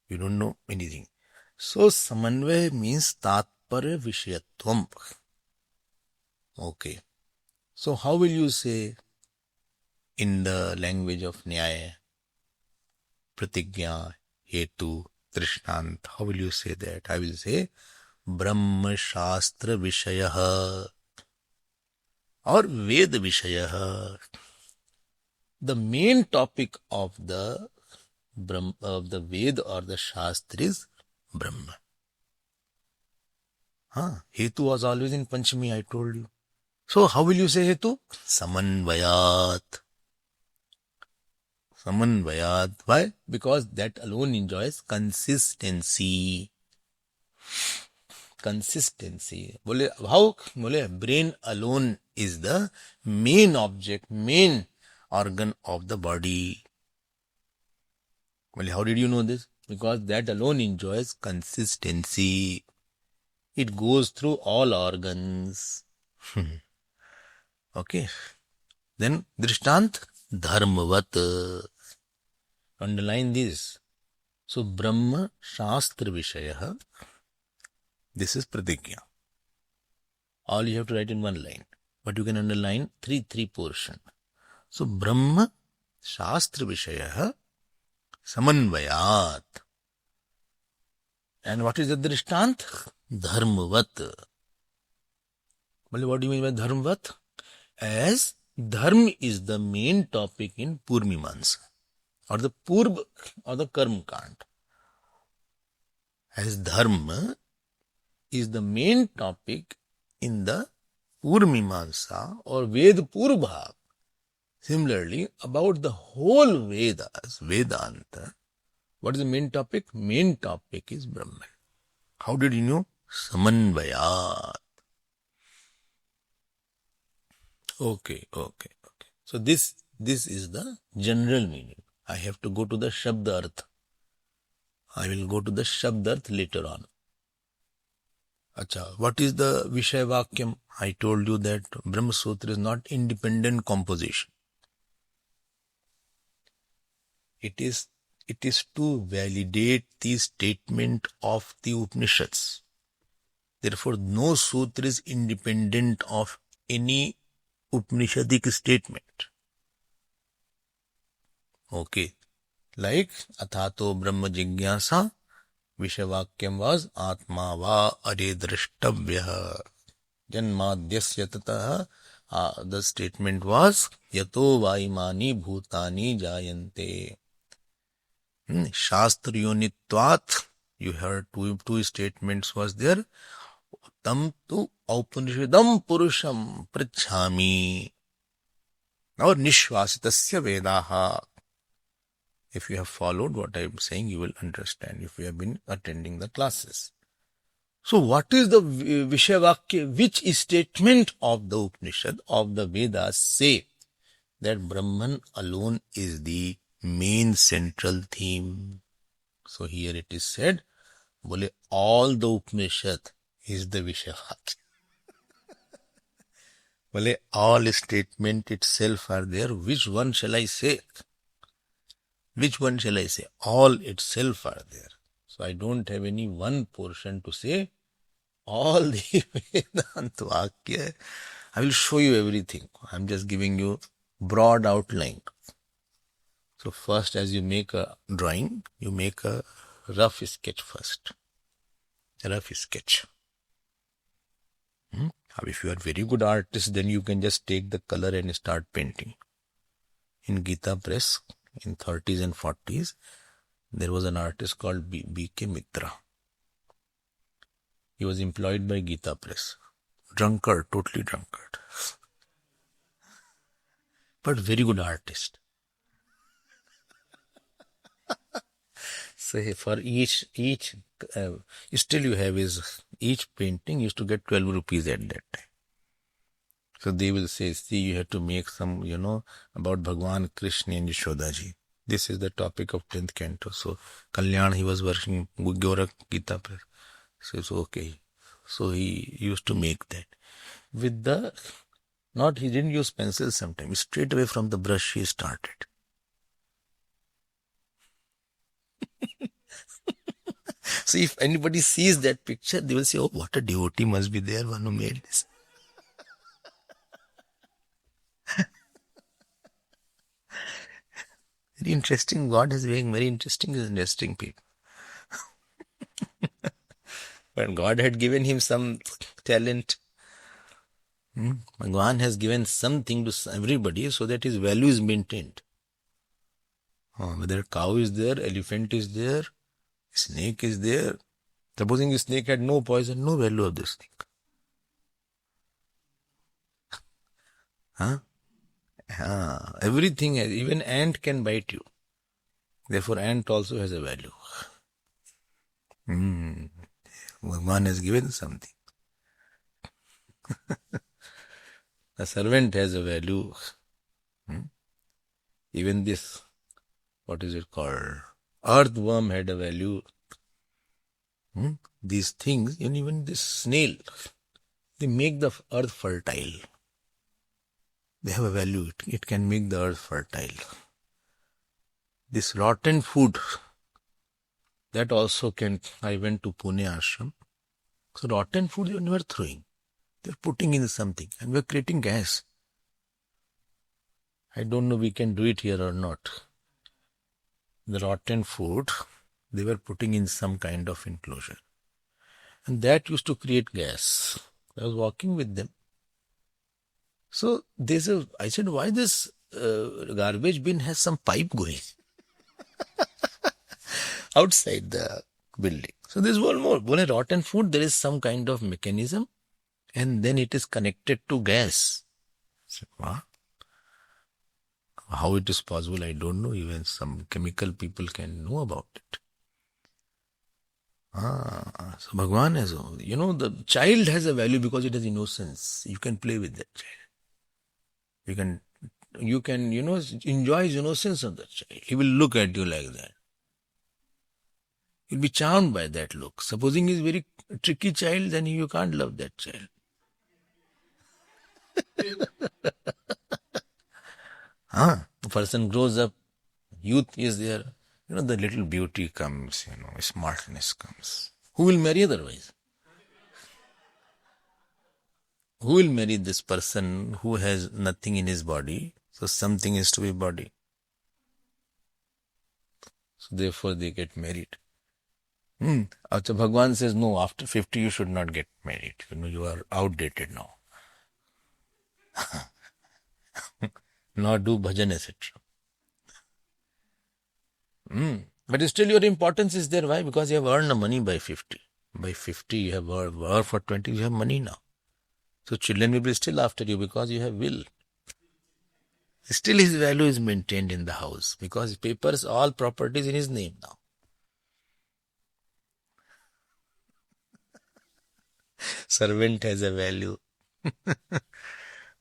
you don't know anything. So, Samanvaya means Tatparya Vishayatvam. Okay. So, how will you say in the language of Nyaya, Pratigya, Hetu, Trishnant? How will you say that? I will say Brahma Shastra Vishayaha or Veda Vishayaha. The main topic of the Veda or the Shastra is Brahma. Hetu was always in Panchami, I told you. So how will you say Hetu? Samanvayat. Samanvayat. Why? Because that alone enjoys consistency. Consistency. How? Brain alone is the main object, main organ of the body. How did you know this? Because that alone enjoys consistency. It goes through all organs. Okay. Then Drishtant Dharmavat. Underline this. So Brahma Shastra Vishayaha. This is Pratigya. All you have to write in one line. But you can underline three portion. So Brahma Shastra Vishayaha Samanvayat. And what is the Drishtant? Dharmavat. What do you mean by Dharmavat? As Dharma is the main topic in Purmimansa or the Purv or the Karma Kand. As Dharma is the main topic in the Purmimansa or Ved Purvabhag. Similarly, about the whole Vedas, Vedanta, what is the main topic? Main topic is Brahman. How did you know? Samanvayat. Okay. So this is the general meaning. I have to go to the Shabda Arth. I will go to the Shabda Arth later on. Acha, what is the Vishaya Vakyam? I told you that Brahma Sutra is not independent composition. It is to validate the statement of the Upanishads. Therefore, no sutra is independent of any Upanishadic statement. Okay. Like Athato Brahma Jigyasa, Vishavakyam was Atma va are drashtavya. Janmadhyasya tataha. The statement was Yato vaimani bhutani jayante. Shastriyonitvat. You heard two statements was there. Tam tu Upanishadam Purusham Prachhami. Or Nishvasitasya Vedaha. If you have followed what I am saying, you will understand if you have been attending the classes. So what is the Vishayavakya? Which statement of the Upanishad, of the Vedas say that Brahman alone is the main central theme? So here it is said, all the Upanishad is the Vishayavakya. All statement itself are there. Which one shall I say? Which one shall I say? All itself are there. So I don't have any one portion to say. All the Vedanta Vakya. I will show you everything. I'm just giving you broad outline. So first, as you make a drawing, you make a rough sketch first. A rough sketch. If you are very good artist, then you can just take the color and start painting. In Gita Press, in 30s and 40s, there was an artist called B.K. Mitra. He was employed by Gita Press. Drunkard, totally drunkard. But very good artist. So for each still you have each painting used to get 12 rupees at that time. So they will say, see, you have to make some, about Bhagwan Krishna and Yashoda ji. This is the topic of 10th canto. So, Kalyan, he was working Gorak Gita. So, it's okay. So, he used to make that. With the, not, he didn't use pencil sometimes. Straight away from the brush, he started. So, if anybody sees that picture, they will say, oh, what a devotee must be there, one who made this. Very interesting. God has been very interesting people. But God had given him some talent. Bhagwan has given something to everybody so that his value is maintained. Whether cow is there, elephant is there, snake is there. Supposing the snake had no poison, no value of this thing. Everything has, even ant can bite you. Therefore, ant also has a value. Bhagwan has given something. A servant has a value. Even this, what is it called? Earthworm had a value. These things, and even this snail, they make the earth fertile. They have a value. It can make the earth fertile. This rotten food, that also can. I went to Pune ashram. So rotten food you are never throwing. They're putting in something and we're creating gas. I don't know we can do it here or not. The rotten food, they were putting in some kind of enclosure. And that used to create gas. I was walking with them. So I said, why this garbage bin has some pipe going outside the building? So there's one more. When a rotten food, there is some kind of mechanism and then it is connected to gas. I said, what? How it is possible, I don't know. Even some chemical people can know about it. So Bhagwan has, the child has a value because it has innocence. You can play with that child. You can, enjoy his innocence of that child. He will look at you like that. You'll be charmed by that look. Supposing he's a very tricky child, then you can't love that child. A person grows up, youth is there, the little beauty comes, smartness comes. Who will marry otherwise? Who will marry this person who has nothing in his body? So something is to be body. So therefore they get married. Achha, Bhagwan says, no, after 50 you should not get married. You are outdated now. Nor do bhajan, etc. But still your importance is there. Why? Because you have earned the money by 50. By 50 you have worked for 20, you have money now. So children will be still after you because you have will. Still his value is maintained in the house because papers, all properties in his name now. Servant has a value.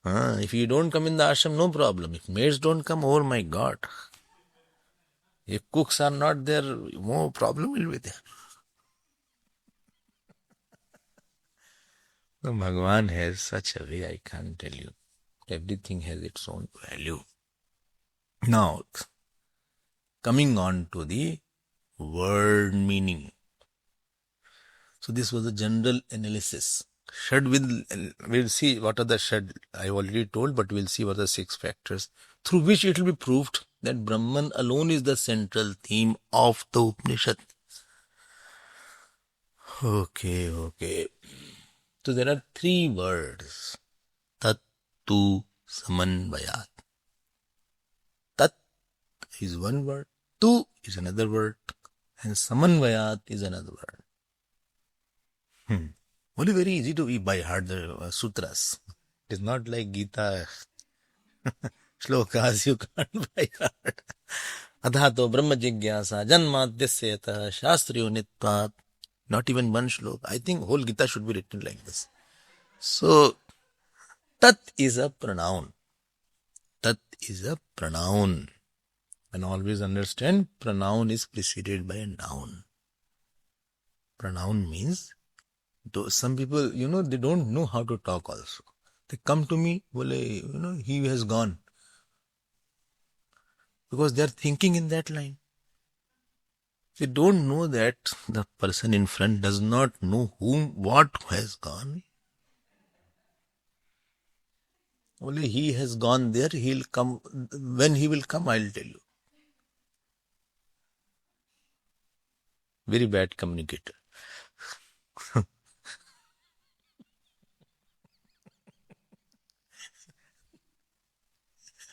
If you don't come in the ashram, no problem. If maids don't come, oh my God. If cooks are not there, no problem will be there. So Bhagwan has such a way, I can't tell you. Everything has its own value. Now, coming on to the word meaning. So this was a general analysis. We'll see what are the Shad, I already told, but we'll see what are the 6 factors through which it will be proved that Brahman alone is the central theme of the Upanishad. Okay. So there are 3 words. Tat, Tu, Samanvayat. Tat is one word, Tu is another word, and Samanvayat is another word. Only very easy to be by heart the sutras. It is not like Gita shlokas you can't by heart. Adhato brahma jigyasa janmadhyasya yatah shastriyo nitvat. Not even one shloka. I think whole Gita should be written like this. So, Tat is a pronoun. Tat is a pronoun. And always understand, pronoun is preceded by a noun. Pronoun means, some people, they don't know how to talk also. They come to me, he has gone. Because they are thinking in that line. They don't know that the person in front does not know what has gone. Only he has gone there, he'll come. When he will come, I'll tell you. Very bad communicator.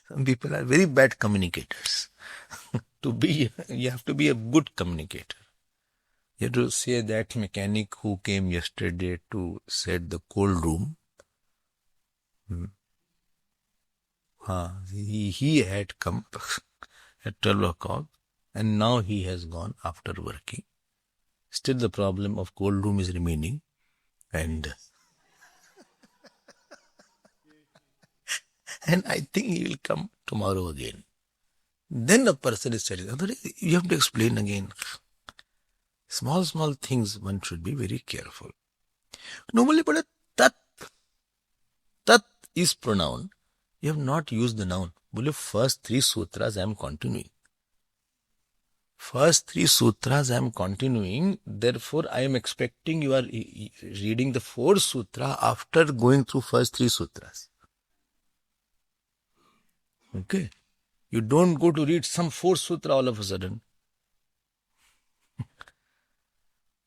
Some people are very bad communicators. You have to be a good communicator. You have to say that mechanic who came yesterday to set the cold room. He had come at 12 o'clock and now he has gone after working. Still the problem of cold room is remaining, and I think he will come tomorrow again. Then a person is telling, you have to explain again. Small things one should be very careful. Normally, but tat is pronoun. You have not used the noun. First 3 sutras I am continuing. Therefore, I am expecting you are reading the 4th sutra after going through first 3 sutras. Okay? You don't go to read some 4th sutra all of a sudden.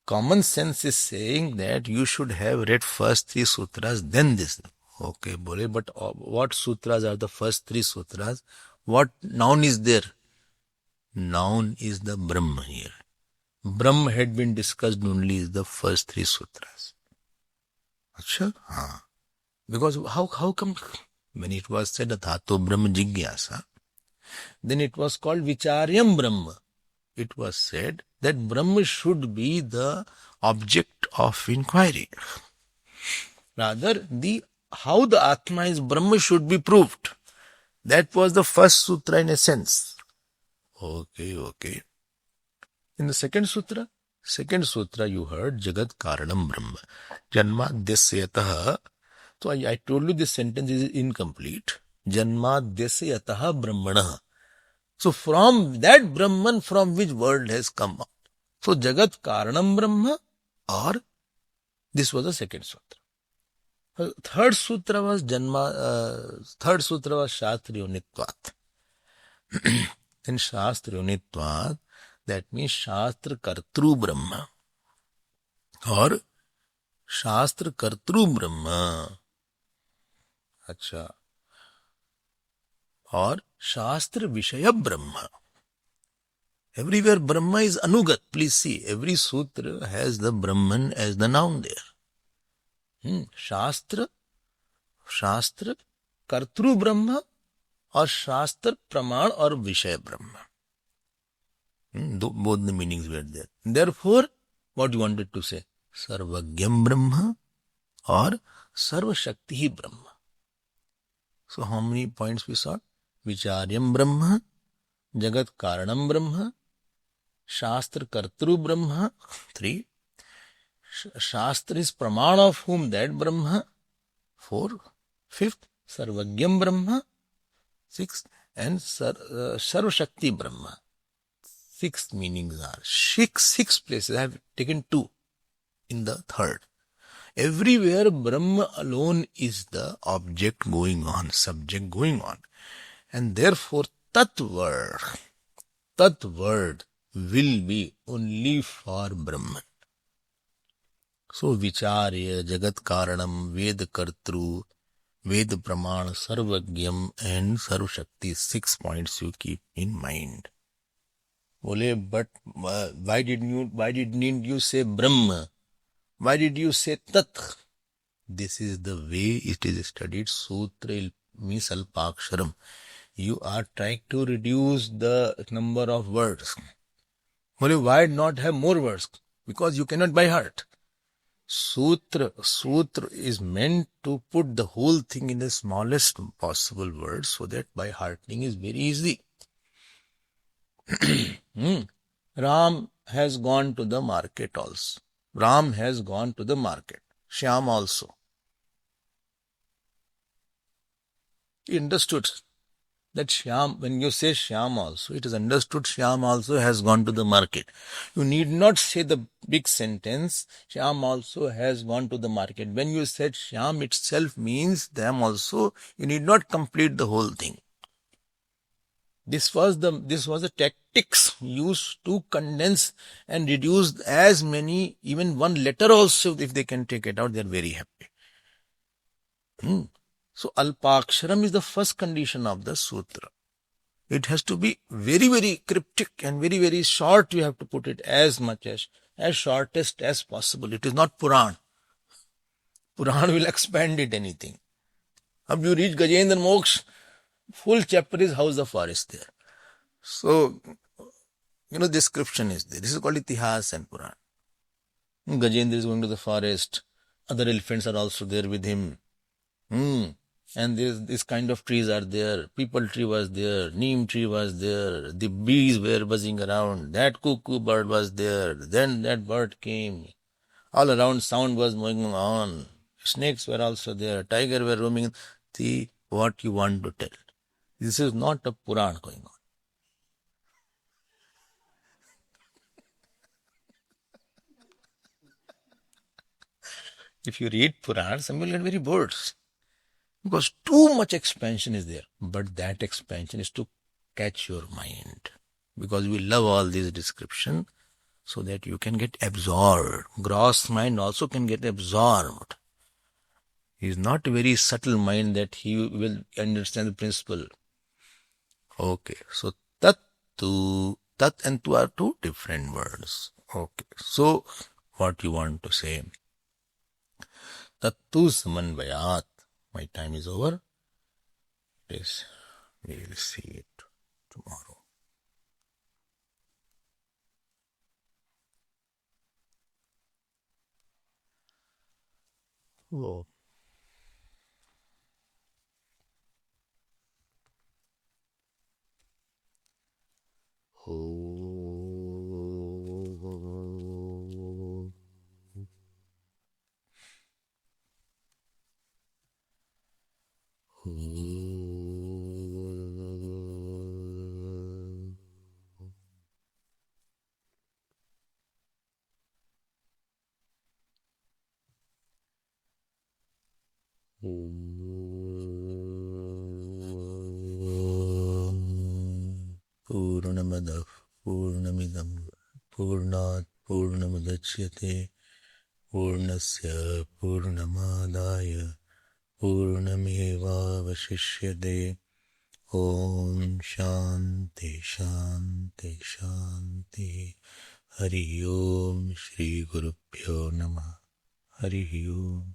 Common sense is saying that you should have read first 3 sutras, then this. Okay, but what sutras are the first 3 sutras? What noun is there? Noun is the Brahma here. Brahma had been discussed only in the first 3 sutras. Achha? Because how come when it was said Athato Brahma Jigyasa, then it was called Vicharyam Brahma. It was said that Brahma should be the object of inquiry. Rather, how the Atma is Brahma should be proved. That was the first sutra in a sense. Okay. In the second sutra you heard Jagat Karanam Brahma. Janmadyasyataha. So I told you this sentence is incomplete. Janmadyasyataha Brahmana. So from that Brahman from which world has come out. So Jagat Karanam Brahma, or this was the second sutra. Third sutra was Shastriyonitvat. In Shastriyonitvat, that means Shastra Kartru Brahma or Shastra Kartru Brahma. Achha. Or Shastra Vishaya Brahma. Everywhere Brahma is Anugat. Please see, every sutra has the Brahman as the noun there. Shastra Kartru Brahma or Shastra Praman or Vishaya Brahma. Both the meanings were there. Therefore, what you wanted to say? Sarvagyam Brahma or Sarvashakti Brahma. So how many points we saw? Vicharyam Brahma, Jagat Karanam Brahma, Shastra Kartru Brahma, 3. Shastra is Praman of whom? That Brahma, 4. 5th, Sarvagyam Brahma, 6th, and Sarvashakti Brahma. 6 meanings are 6 places. I have taken 2 in the third. Everywhere Brahma alone is the object going on, subject going on. And therefore Tat word will be only for Brahman. So Vicharya, Jagat Karanam, Ved Kartru, Ved Praman, Sarvagyam and Sarvashakti. 6 points you keep in mind. But why didn't you say Brahma? Why did you say Tat? This is the way it is studied. Sutra means Alpaksharam. You are trying to reduce the number of words. Why not have more words? Because you cannot by heart. Sutra is meant to put the whole thing in the smallest possible words so that by heartening is very easy. Ram has gone to the market also. Ram has gone to the market. Shyam also. He understood that Shyam, when you say Shyam also, it is understood Shyam also has gone to the market. You need not say the big sentence, Shyam also has gone to the market. When you said Shyam itself means them also, you need not complete the whole thing. This was the tactics used to condense and reduce as many, even one letter also, if they can take it out, they are very happy. So Alpaksharam is the first condition of the sutra. It has to be very, very cryptic and very, very short. You have to put it as much as shortest as possible. It is not Puran. Puran will expand it anything. अब you reach Gajendra Moksha, full chapter is House of Forest there. So, description is there. This is called Itihas and Puran. Gajendra is going to the forest. Other elephants are also there with him. And this kind of trees are there. People tree was there. Neem tree was there. The bees were buzzing around. That cuckoo bird was there. Then that bird came. All around sound was going on. Snakes were also there. Tiger were roaming. See what you want to tell. This is not a Puran going on. If you read Puran, some will get very bored. Because too much expansion is there. But that expansion is to catch your mind. Because we love all these description so that you can get absorbed. Gross mind also can get absorbed. He is not a very subtle mind that he will understand the principle. Okay, so tat and tu are two different words. Okay, so what you want to say? Tattu samanvayat. My time is over. Yes, we will see it tomorrow. Oh. Purnamadav Purnamidam Purnat Purnamudachyate Purnasya Purnamadaya Purnamevavashishyate Om Shanti Shanti Shanti Hari Om Shri Gurubhyo Namah Hari Om